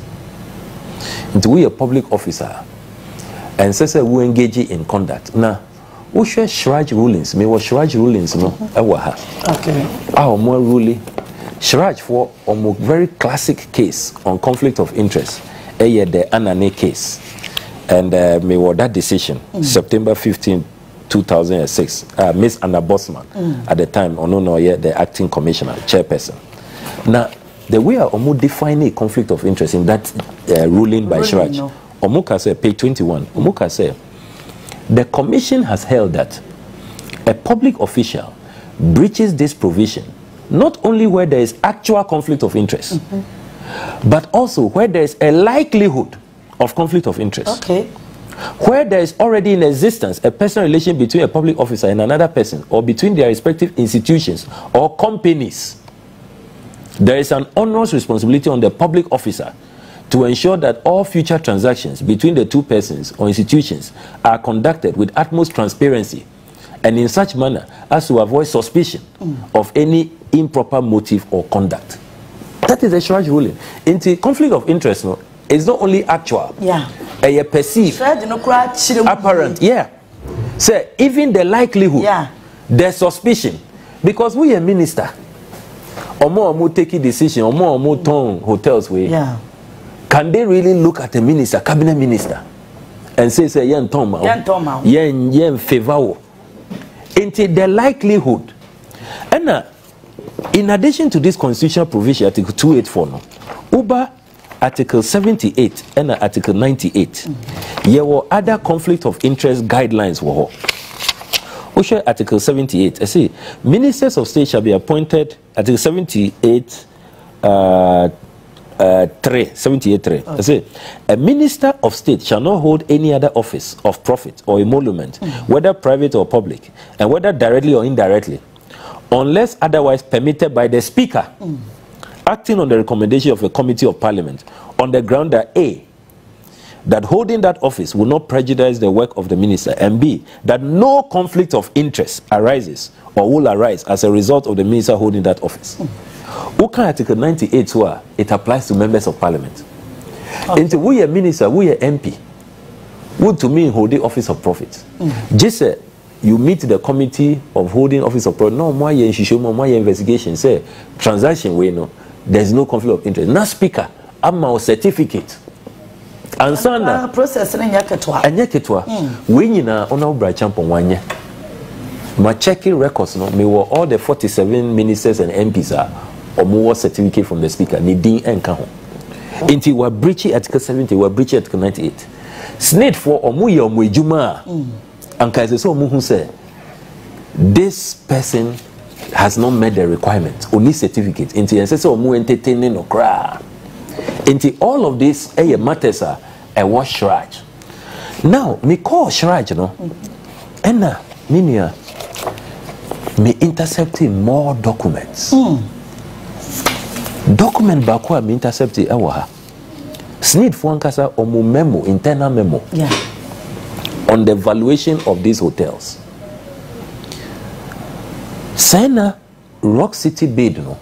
And we a public officer and says we engage in conduct. Now, we share Shraj rulings. Me was Shraj rulings no. Okay. Our more ruling Shraj for a very classic case on conflict of interest. The Anane case, and me was that decision September 15. 2006, Miss Anna Bosman, at the time, Onua, the acting commissioner, chairperson. Now, the way Omu define a conflict of interest in that ruling by Shraj, no. Omuka said, page 21, Omuka said, the commission has held that a public official breaches this provision not only where there is actual conflict of interest, but also where there is a likelihood of conflict of interest. Okay. Where there is already in existence a personal relation between a public officer and another person, or between their respective institutions or companies, there is an onerous responsibility on the public officer to ensure that all future transactions between the two persons or institutions are conducted with utmost transparency and in such manner as to avoid suspicion of any improper motive or conduct. That is the Shraj ruling. Into conflict of interest, no, it's not only actual. Yeah. A perceived, apparent, yeah. So even the likelihood, yeah, the suspicion, because we are minister, or more taking decision, or more tone hotels way. Yeah. Can they really look at a minister, cabinet minister, and say yen toma, yen favor, into the likelihood, and in addition to this constitutional provision, Article 284, no, Uber. Article 78 and Article 98. There were other conflict of interest guidelines. Osha Article 78. I see ministers of state shall be appointed. Article 78. 3. I say a minister of state shall not hold any other office of profit or emolument, whether private or public, and whether directly or indirectly, unless otherwise permitted by the Speaker, acting on the recommendation of a committee of parliament, on the ground that A, that holding that office will not prejudice the work of the minister, and B, that no conflict of interest arises or will arise as a result of the minister holding that office. Okay, Article 98, where it applies to members of parliament. Okay. Into we a minister, we a MP, would to me hold the office of profit. Just you meet the committee of holding office of profit. No, my investigation say transaction we know there's no conflict of interest. Now, Speaker, I'm our certificate. ansana process na nyaketwa anyaketwa we nyina ona obra champion wanye ma checking records no me were all the 47 ministers and MPs are omo certificate from the speaker ni din enka ho inti we breach article 70 we breach article 98 SSNIT for omo ye omo ejuma anka say so omo hu say this person has not met the requirement only certificate inti say so omo entertaining no cry inti all of this matters are a wash shraj now me call shraj no enna minia me intercepting more documents document bakwa me intercepting ewa SSNIT for ankasa omo memo internal memo on the valuation of these hotels Sena Rock City bid no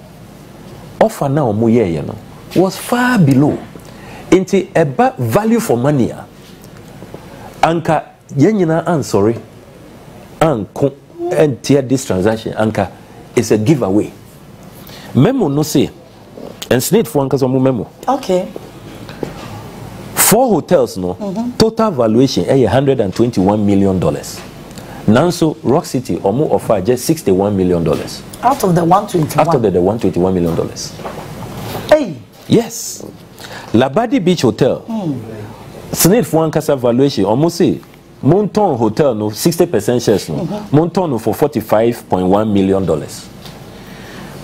offer now omo ye no was far below into a value for money anka yenyina ansori anko and tear this transaction anka is a giveaway memo no say and SSNIT for anka omo memo okay 4 hotels no total valuation $121 million Nanso Rock City omo offer just $61 million out of the 121 out of the $121 million hey yes Labadi Beach Hotel SSNIT for ankasa valuation almost say Monton Hotel no 60% shares no Monton no for $45.1 million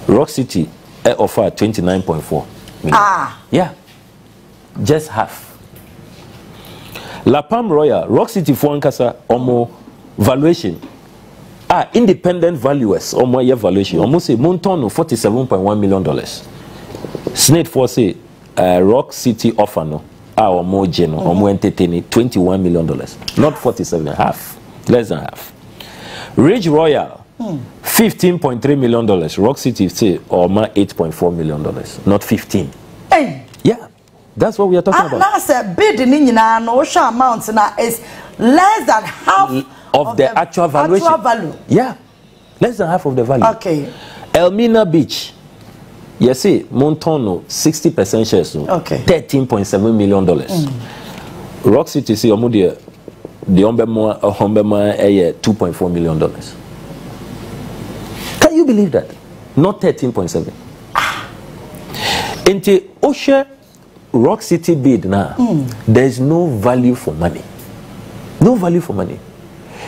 Rock City offer 29.4 million yeah just half La Palm Royal Rock City for ankasa omo valuation independent valuers omo year valuation almost say Monton no $47.1 million SSNIT for say Rock City offer no omo geno omo entertaining $21 million not 47 half less than half Ridge Royal $15.3 million Rock City say omo $8.4 million not 15 hey yeah that's what we are talking about now say bid ni nyina no show amount na is less than half of the actual valuation value yeah less than half of the value okay Elmina Beach you see Montono 60% shares no okay $13.7 million Rock City see omo the ombema $2.4 million can you believe that not 13.7 into Osha Rock City bid now there's no value for money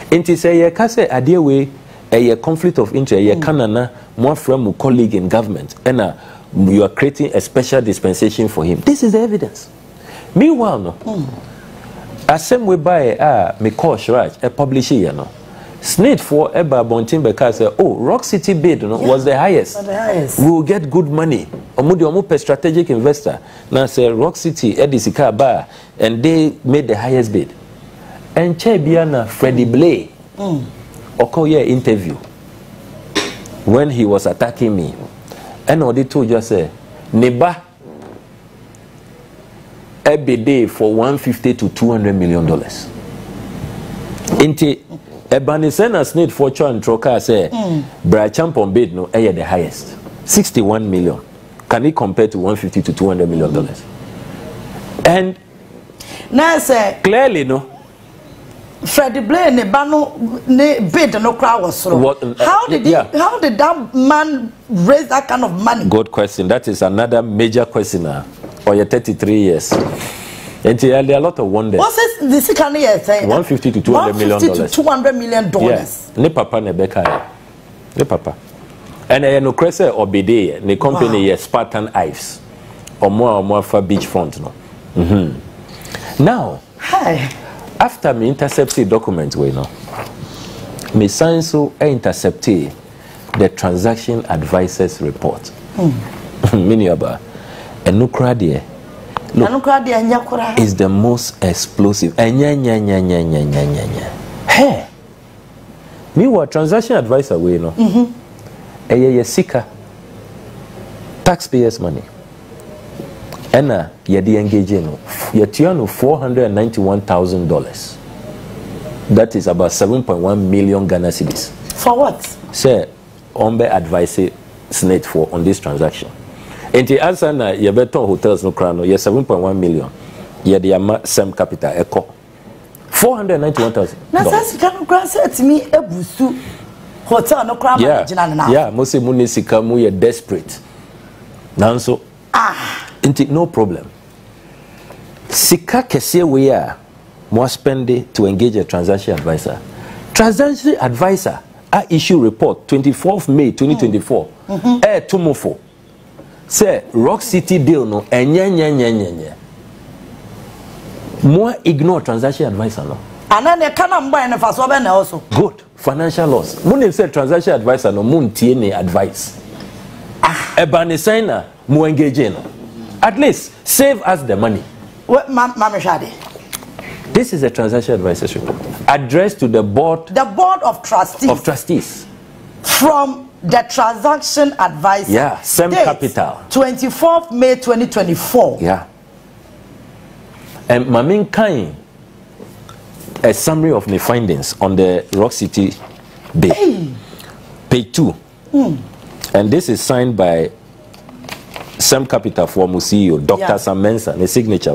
into say ye ka say ade we a conflict of interest ye kanana more from a colleague in government and you are creating a special dispensation for him this is the evidence meanwhile no asem we buy me call Shraj a publisher you know SSNIT for eba bontin because Rock City bid was the highest we will get good money omo strategic investor now say Rock City edisika ba and they made the highest bid and Chebiana Freddie Blay Okoye interview when he was attacking me and they told you say neba every day for $150 to $200 million into Ebanisena SSNIT for Chan Troka say Bra Champon bid no the highest 61 million can it compare to $150 to $200 million and now say clearly no Freddie Blay ne bano ne bid no crowd was so. How did that man raise that kind of money? Good question. That is another major question. Or your 33 years. And there are a lot of wonders. What's this kind of year saying? $150 to $200 million. $150 to $200 million. Yes. Ne papa ne beka. Ne papa. And no crese obede ne company yes Spartan Ives. Or more for beachfront no. Now. Hi. After me intercepted documents, we know. Me sign so intercepted the transaction advisors report. Many about and no crowd is the most explosive. Hey, me what transaction advisor we know. A seeker taxpayers' money. And you're engaging you're $491,000. That is about 7.1 million Ghana cedis. For what? Sir, Ombe advise SSNIT for on this transaction. And the answer na you better hotels no crown, you're 7.1 million. Yeah, the amount same capital echo. $491,000. Na sasa kanu kwa set me ebusu hotel no kwa margina na. Yeah, mo say mo sika mo ye desperate. Nanso inti no problem. Sika kese we ya mo spend to engage a transaction advisor. Transaction advisor I issue report 24th May 2024. Tumofo. Say Rock City deal no enye. More ignore transaction advisor no. And then they can't buy any for also. Good. Financial loss. Mun say transaction advisor no mun tie ne advice. Ebani signer mu engage no. At least save us the money. What Mama Shadi? This is a transaction advisor's report addressed to the board. The board of trustees. Of trustees. From the transaction advisor. Yeah, same capital. 24th May 2024. Yeah. And Mamin Kain, a summary of the findings on the Rock City Bay. Hey. Page 2. And this is signed by Sam Capital for CEO, Dr. Sam Mensah, the signature.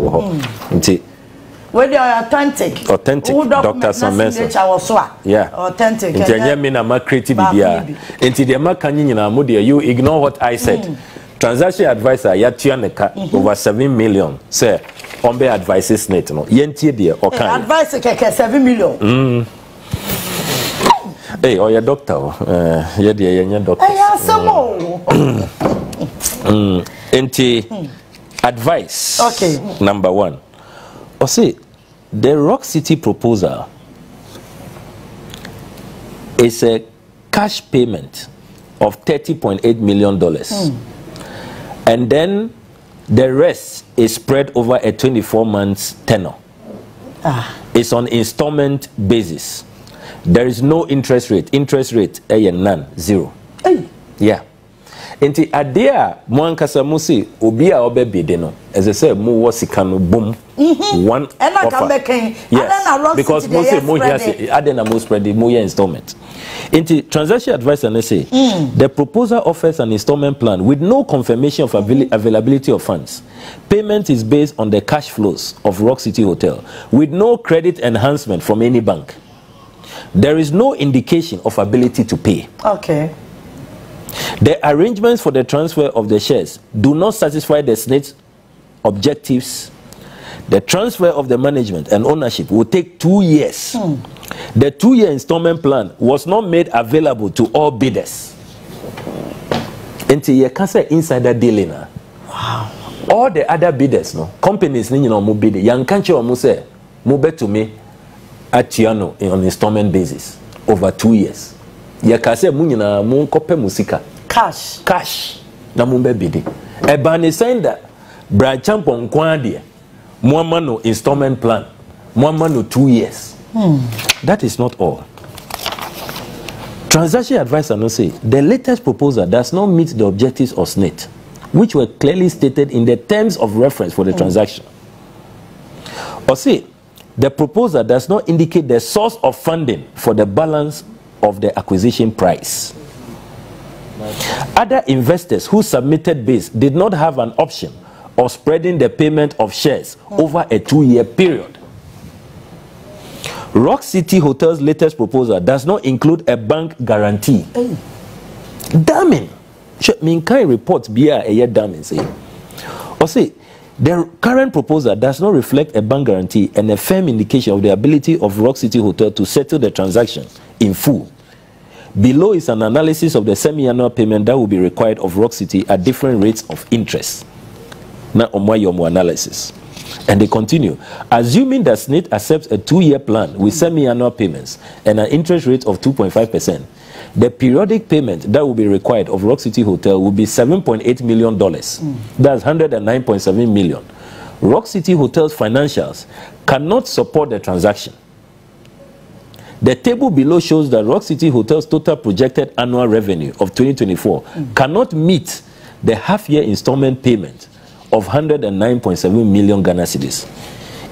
Where they are authentic. Dr. Sam Mensah. Yeah. Authentic. You ignore what I said. Transaction advisor, over 7 million. Say, on be advice SSNIT. No, yenti dear or kind. Advice 7 million. Hey, or your doctor. Yeah, dear, your doctor. Advice. Okay. Number 1. Or say, the Rock City proposal is a cash payment of $30.8 million. And then the rest is spread over a 24-month tenure. It's on installment basis. There is no interest rate. Interest rate, none, 0. Yeah. Enti adea mwankasa musi obia obebide no as I say mu wasika no boom one yes because musi mu here adena mu spread the mu installment. Enti transaction advisor na say the proposal offers an installment plan with no confirmation of availability of funds. Payment is based on the cash flows of Rock City Hotel with no credit enhancement from any bank. There is no indication of ability to pay. Okay. The arrangements for the transfer of the shares do not satisfy the SSNIT objectives. The transfer of the management and ownership will take 2 years. The 2-year installment plan was not made available to all bidders. Until you can say insider dealing. Wow. All the other bidders, no companies, no bid. Young country or say, move to me at Tiano on installment basis over 2 years. Yakase munyina mun kope musika cash na mumbe bidi ebani senda branch champon kwade muama no installment plan muama no 2 years. That is not all. Transaction advisor no say the latest proposal does not meet the objectives of SSNIT, which were clearly stated in the terms of reference for the transaction. Or say the proposal does not indicate the source of funding for the balance of the acquisition price. Other investors who submitted bids did not have an option of spreading the payment of shares over a 2-year period. Rock City Hotel's latest proposal does not include a bank guarantee. Damning. Minkai report be a year damning say. Or say the current proposal does not reflect a bank guarantee and a firm indication of the ability of Rock City Hotel to settle the transaction in full. Below is an analysis of the semi-annual payment that will be required of Rock City at different rates of interest. Now, Omoyomo analysis. And they continue. Assuming that SSNIT accepts a 2-year plan with semi-annual payments and an interest rate of 2.5%, the periodic payment that will be required of Rock City Hotel will be $7.8 million. That's $109.7 million. Rock City Hotel's financials cannot support the transaction. The table below shows that Rock City Hotel's total projected annual revenue of 2024 cannot meet the half-year installment payment of 109.7 million Ghana cedis.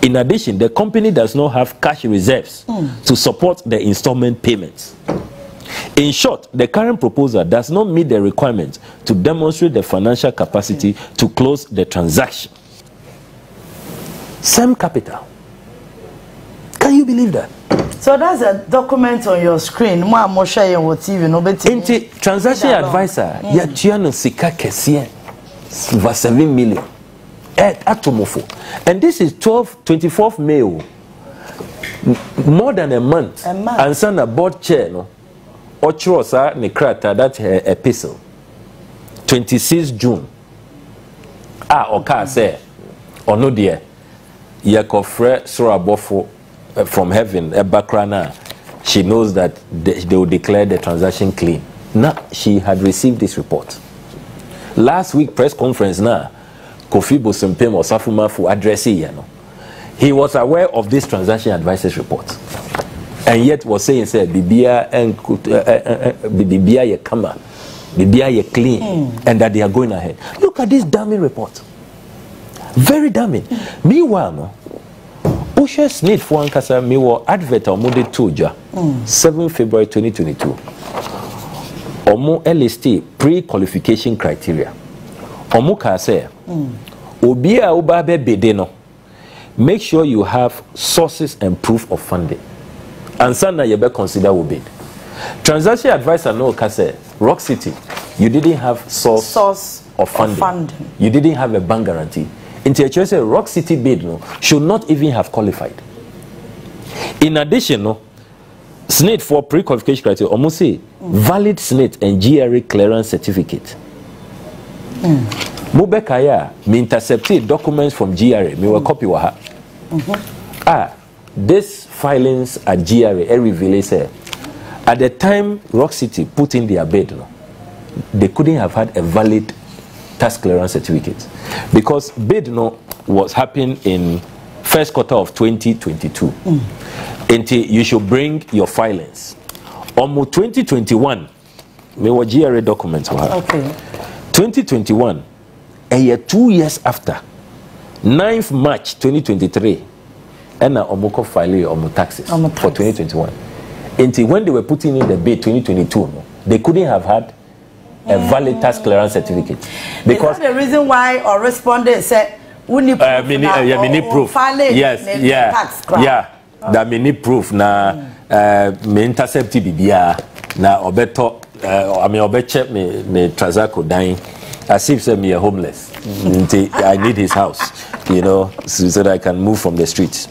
In addition, the company does not have cash reserves to support the installment payments. In short, the current proposal does not meet the requirement to demonstrate the financial capacity to close the transaction. Same capital. Can you believe that? So that's a document on your screen. Mo mo share you on TV no beti. Inti transaction advisor ya tiano sika kesiye over 7 million. Atomofo. And this is 24th May. More than a month. And send a board chair no. Ochirosa ne krata that epistle. 26 June. Oka say ono dear. Yakofre Sorabofo from heaven, Ablakwa, she knows that they will declare the transaction clean. Now, she had received this report. Last week, press conference, now, Kofi Bosumpem or Safumafu addressing, he was aware of this transaction advisor's report. And yet was saying, say, Bibia and Bibia ye kama, Bibia ye clean, and that they are going ahead. Look at this damning report. Very damning. Meanwhile, no, SSNIT for Ankasa Miwo advert on Monday 7 February 2022. Omo LST pre-qualification criteria. Omo Kase Obia Ubabe Bedeno. Make sure you have sources and proof of funding. And sana yebe consider will bid. Transaction advisor no Kase Rock City. You didn't have source of funding. You didn't have a bank guarantee. Into Rock City bid no, should not even have qualified. In addition, no, SSNIT for pre-qualification criteria almost say valid SSNIT and GRA clearance certificate. Mubekaya me intercepted documents from GRA. Me will copy waha. These filings at GRA reveal say at the time Rock City put in their bid, no, they couldn't have had a valid tax clearance certificate because bid no was happening in first quarter of 2022. Until you should bring your filings. Almost 2021, me were GRA documents. Okay. 2021, a year 2 years after, 9th March 2023, and omoko file omo taxes for 2021. Until when they were putting in the bid 2022, no, they couldn't have had a valid tax clearance certificate. Because is that the reason why our respondent said we need proof? We need proof. Yes, yeah. That we need proof na me intercept bibia na obeto obeche me transaco dying as if say me a homeless. I need his house, you know, so that I can move from the streets.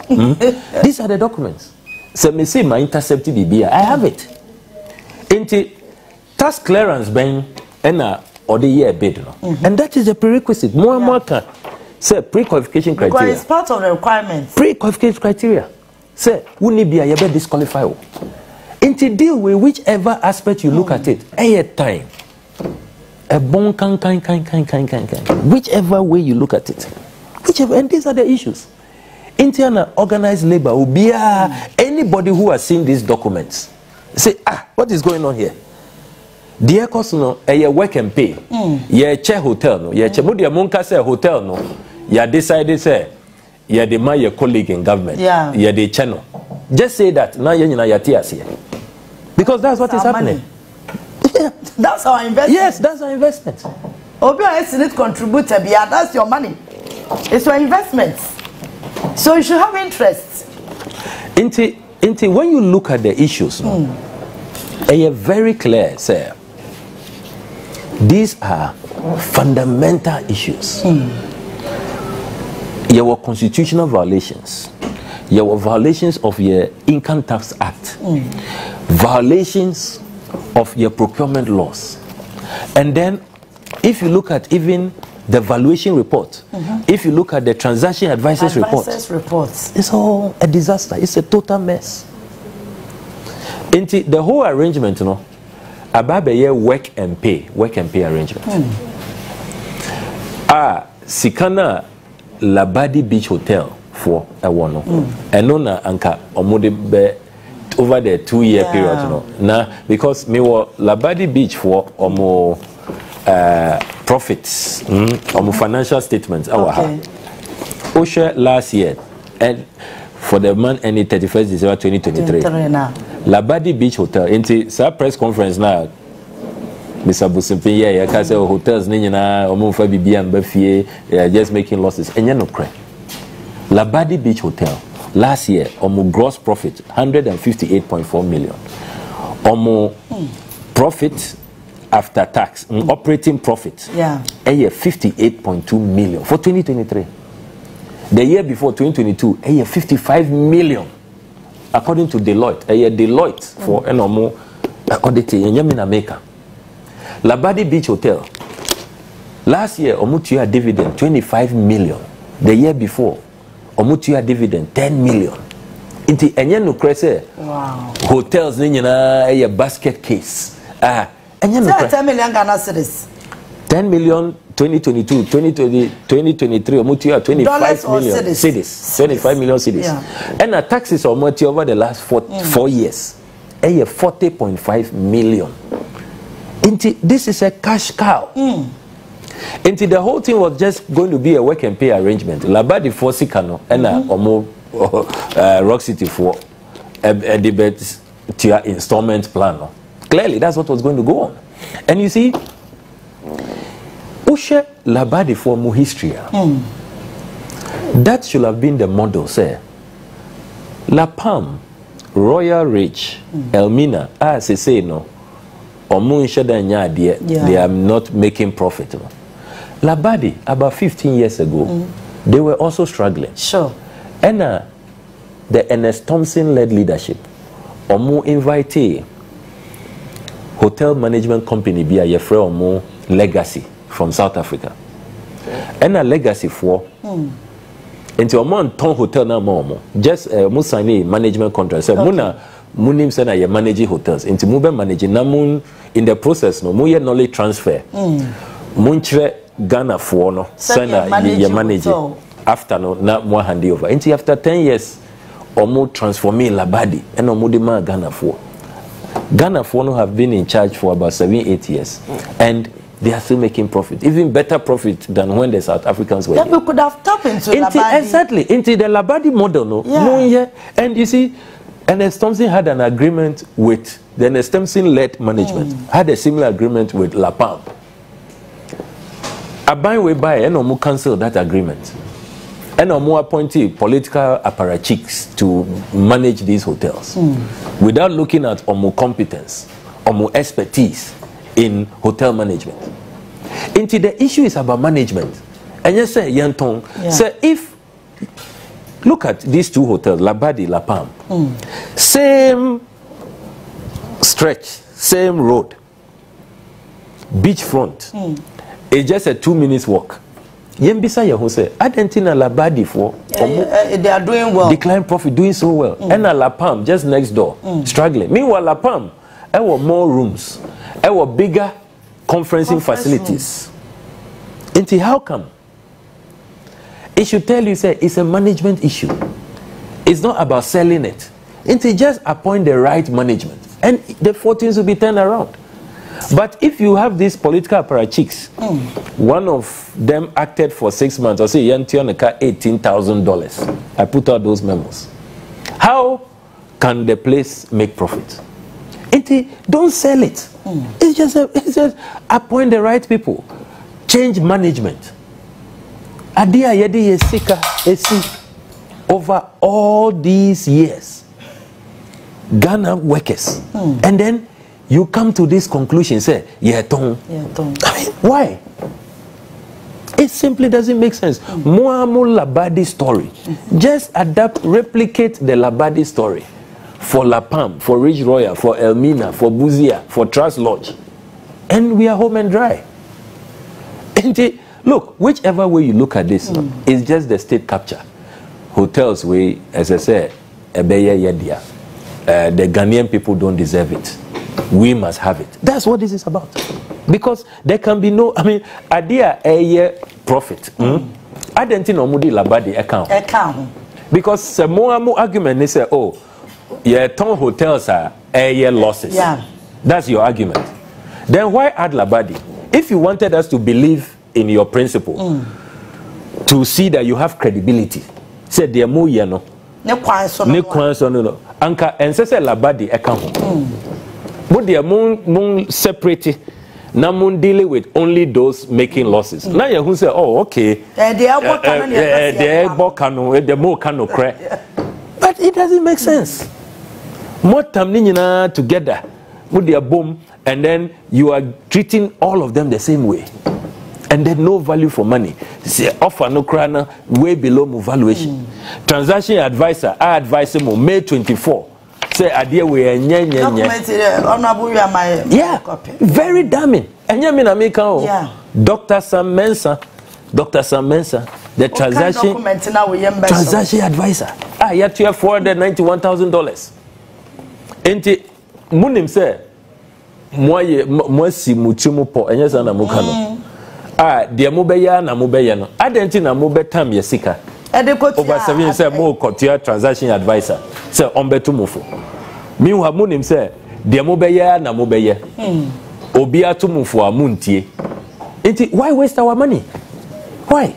These are the documents. So me say my intercept bibia, I have it. Into tax clearance being or the year bid, and that is a prerequisite. More and more can say pre-qualification criteria. Because it's part of the requirements. Pre-qualification criteria. Say we need be a disqualify. Into deal with whichever aspect you look at it. A time, a bon kind. Whichever way you look at it, whichever, and these are the issues. Internal organized labor will be anybody who has seen these documents. Say what is going on here? Dear no, a work and pay. Chair hotel no, chair modia monka say hotel no. Ya decided say ya de my your colleague in government. Ya de channel. Just say that now you na tears here. Because that's what is happening. That's our investment. Yes, that's our investment. Obio SSNIT contributor, that's your money. It's your investment. So you should have interest. Inti when you look at the issues, no, very clear, sir. These are fundamental issues. There were constitutional violations. There were violations of your Income Tax Act. Violations of your procurement laws. And then, if you look at even the valuation report, if you look at the transaction advisors report, it's all a disaster. It's a total mess. The whole arrangement, you know, about a work and pay arrangement. Sikana Labadi Beach Hotel for a one, and no na anka omode be over the 2-year period, you know. Now because me were Labadi Beach for omo profits, omo financial statements. OSHA last year and for the month ending 31st December 2023. Labadi Beach Hotel. Into sa press conference now. Mr. Busimpi, I can say hotels, Nina, Omufa Bibi and Buffy, just making losses. And you're not crying. Labadi Beach Hotel last year, gross profit 158.4 million. Profit after tax, operating profit, 58.2 million for 2023. The year before 2022, 55 million. According to Deloitte, Deloitte for auditing in America. Labadi Beach Hotel last year, omutua dividend 25 million. The year before, omutua dividend 10 million. Inti enye no krese. Wow. Hotels ni a basket case. Enye no 10 million Ghana cedis. 10 million 2022, 2023 omutua 25 million cedis. 25 million cedis. Yeah. And the taxes omutua over the last 4 years. 40.5 million. Inti this is a cash cow. Into the whole thing was just going to be a work and pay arrangement. Labadi for Sikano and Rock City for a debate to your installment plan. Clearly, that's what was going to go on. And you see, Ushe Labadi for more history. That should have been the model, say. La Palm, Royal Ridge, Elmina, as they say, no. They are not making profit. Labadi, about 15 years ago, they were also struggling. Sure. And the Ernest Thompson-led leadership, invite hotel management company be a Yefre Legacy from South Africa. And a legacy for into Tongu hotel now just sign management contract. So Munim said I managing hotels. Into move managing namun in the process no more knowledge transfer. Munchre Ghana for no send you manage after no na more handy over. Into after 10 years or more transforming Labadi and no more Ghana for. Ghana for no have been in charge for about 7-8 years and they are still making profit, even better profit than when the South Africans were. Yeah, we could have tapped into Labadi. Exactly, into the Labadi model, no? Yeah. And you see, Ernest Thompson had an agreement with the Ernest Thompson-led management, had a similar agreement with La Palm. Abai we buy and Omu cancel that agreement. And Omu appointed political apparatchiks to manage these hotels without looking at Omu competence, Omu expertise in hotel management. Into the issue is about management. And you say, Yantong, say if look at these two hotels, Labadi, La Palm. Same stretch, same road, beachfront. It's just a 2 minutes walk. Yembisa Yahose, Argentina Labadi for they are doing well. Decline profit, doing so well. And La Palm just next door, struggling. Meanwhile, La Palm, there were more rooms, there were bigger conferencing facilities. Into how come? It should tell you, say, it's a management issue. It's not about selling it. It's just appoint the right management. And the fortunes will be turned around. But if you have these political apparatchiks, one of them acted for 6 months, or say, $18,000. I put out those memos. How can the place make profit? Don't sell it. It's just appoint the right people. Change management. Adia yedi yesika esi over all these years. Ghana workers. And then you come to this conclusion, say, Tongu. I mean, why? It simply doesn't make sense. Muamu Labadi story. Just adapt, replicate the Labadi story for La Palm, for Ridge Royal, for Elmina, for Buzia, for Trust Lodge. And we are home and dry. Look, whichever way you look at this, it's just the state capture. Hotels, we, as I said, the Ghanaian people don't deserve it. We must have it. That's what this is about. Because there can be no, I mean, idea a year profit. I don't think Omudi Labadi account. Because the more argument, they say, oh, yeah, Tongu hotels are a year losses. Yeah. That's your argument. Then why add Labadi? If you wanted us to believe in your principle, to see that you have credibility, say the more you know, no. Anka and say Labadi account. But they are moon separate Namun dealing with only those making losses. Now you who say, oh, okay. But it doesn't make sense. More time together with their boom, and then you are treating all of them the same way. And then no value for money. Say offer no crana way below my valuation. Transaction advisor, I advise him May 24. Say idea we yeah, very damning. And you mean America? Yeah. Dr. Sam Mensah, the transaction advisor. Ah, you have to have $491,000. Enti munim say moi si mutumu po enye sana mukano. Ah, dia mubeya na mubeya no. Adenti na mubetam yesika. Over 7 years say mo kotia transaction advisor. Say ombetu mufo. Meanwhile munim say dia mubeya na mubeya. Obi atumufu amuntie. Enti why waste our money? Why?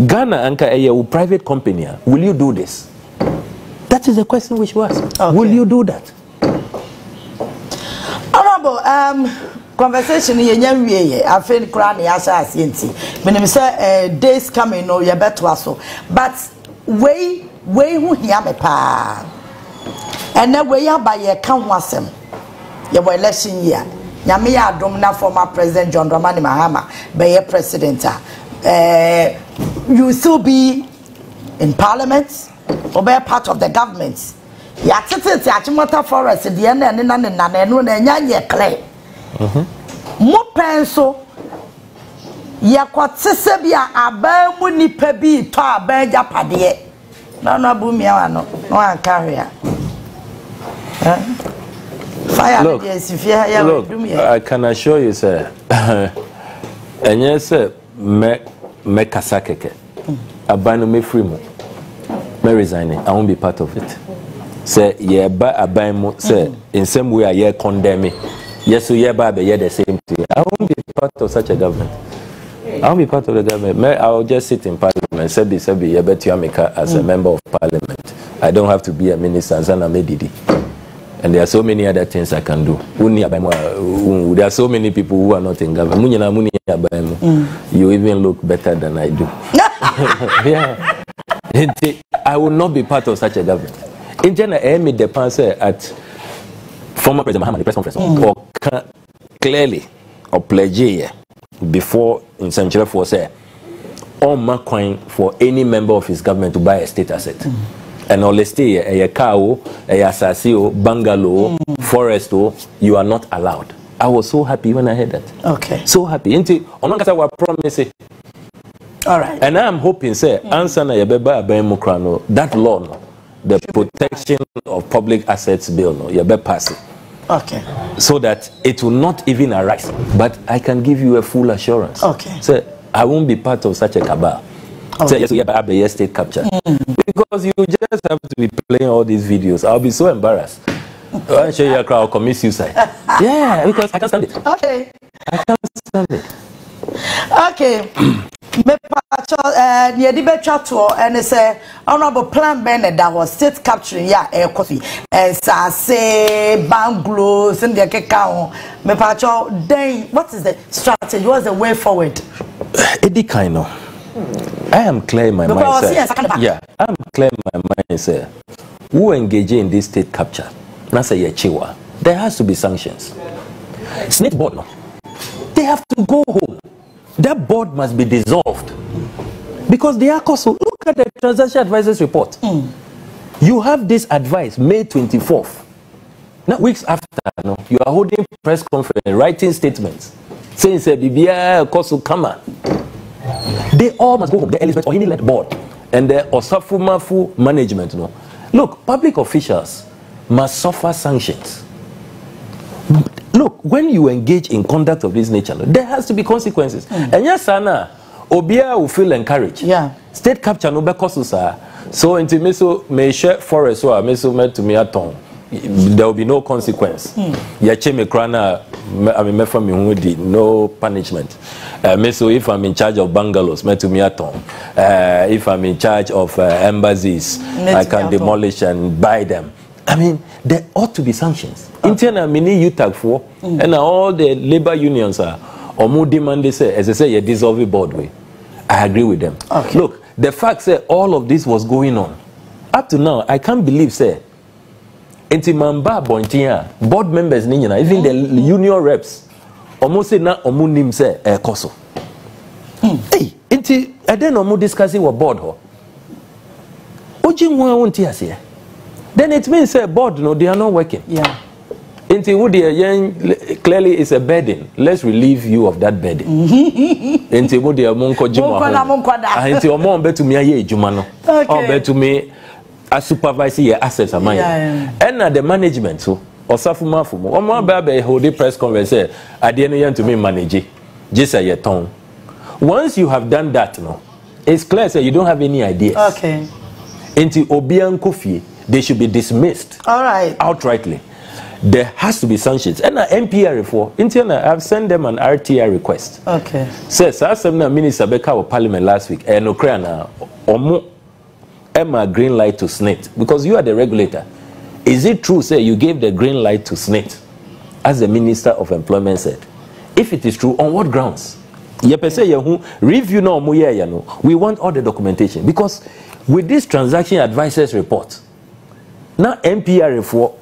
Ghana anka a private company. Will you do this? That is the question which was. Okay. Will you do that? Honorable, conversation I feel crying as I see. When say days coming, no, you better also. But way who hear me pa. And then way by your count was him. Your election year. Yamiya Domina former President John Dramani Mahama by your president. You will still be in Parliament. Or be part of the government. Ya tete Achimota Forest, the end and Nanya clay. Mo penso ya kwatesebia abamu ni pebi to abaja pade. No bumia no carrier. Fire. Look, I can assure you, sir. And yes, sir, me kasakeke. Abanu me free mo. Me resigning. I won't be part of it. Say yeah, but abamu say in same way I condemn me. Yes, so yeah, but the same thing. I won't be part of such a government. I won't be part of the government. I'll just sit in Parliament. Sebi yeah, bet you as a member of Parliament. I don't have to be a minister. And there are so many other things I can do. There are so many people who are not in government. You even look better than I do. Yeah. I will not be part of such a government. In general, I made the answer at former President Mahama, the press conference, or clearly, or pledge before in Central Force, all Maakye for any member of his government to buy a state asset. And all stay a cow, a assassin, bungalow, forest, you are not allowed. I was so happy when I heard that. Okay. So happy. I promise it. All right. And I'm hoping, say, answer na yebeba abayimukrano that law, no, the protection of public assets bill, no, yebe pass it. Okay. So that it will not even arise. But I can give you a full assurance. Okay. So I won't be part of such a cabal. Okay. Say, yes, state capture. Because you just have to be playing all these videos. I'll be so embarrassed. I'll show you a crowd commit suicide. Yeah, because I can't stand it. Okay. I can't stand it. Okay. Me pacho near the better tour and say honorable plan Bennett that was state capturing coffee and say bungalows and the cacao. Me pacho then what is the strategy? What's the way forward? Eddie Kaino. I am clear in my mind, sir. Yeah, I am clear in my mind, sir. Who engage in this state capture? Nasa Yachiwa. There has to be sanctions. SSNIT board, no. They have to go home. That board must be dissolved. Because they are cost. Look at the transaction advisors report. You have this advice May 24th. Now, weeks after, no, you are holding press conference, writing statements, saying, Bibia, Kosu Kama. They all must go home. The Elizabeth Ohini-led board and the Osafumafu management. No. Look, public officials must suffer sanctions. Look, when you engage in conduct of this nature, there has to be consequences. And yes, Sana, Obia will feel encouraged. Yeah. State capture no be cost so into meso may share forest or meso met to me at home. There will be no consequence. Yache me krana I mean no punishment. Meso if I'm in charge of bungalows, met to me at home. If I'm in charge of embassies, I can demolish and buy them. I mean, there ought to be sanctions. Internal mini UTAG for and all the labor unions are or more demand they say, as I say, a dissolve board way. I agree with them. Okay. Look, the fact that all of this was going on up to now, I can't believe say Mamba Bontia, board members, even the union reps, almost say na omunim say koso. Hey, and then omu discussing what board ho. Then it means say board no, they are not working. Yeah. Clearly it's a burden. Let's relieve you of that burden. Inti wudi monko juma. Inti omo betu mi aye juma no. O betu mi a supervise your assets among. And the management so osafuma fumo. Omo be hold a press conference at the end to me manage. Just say your tongue. Once you have done that no, it's clear say you don't have any ideas. Okay. Inti obian kofi, they should be dismissed. All right. Outrightly. There has to be sanctions. And MPR for Interna, I've sent them an RTI request. Okay. Says Assembly Minister Beka of Parliament last week, and Ukraine omo Emma green light to SSNIT because you are the regulator. Is it true? Say you gave the green light to SSNIT, as the Minister of Employment said. If it is true, on what grounds? Review no. We want all the documentation because with this transaction advisors report. Now MPR for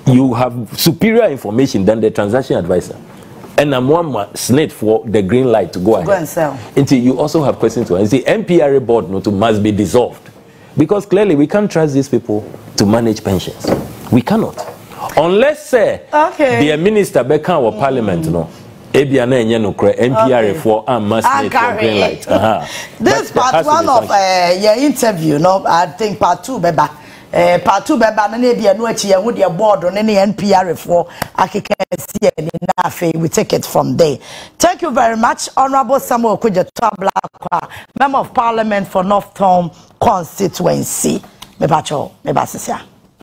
you have superior information than the transaction advisor, and I'm one SSNIT for the green light to go ahead. Go and sell. Until you also have questions to answer. The MPR board must be dissolved because clearly we can't trust these people to manage pensions. We cannot, unless say the minister Beka or Parliament MPR for must need for green light. This part one of your interview, no, I think part two, beba. Part two, beba. Nene be no echi ye would board on any NPR for we take it from there. Thank you very much, Honorable Samuel Okudzeto Ablakwa, Member of Parliament for North Tongu constituency. Me bacho, me basisia.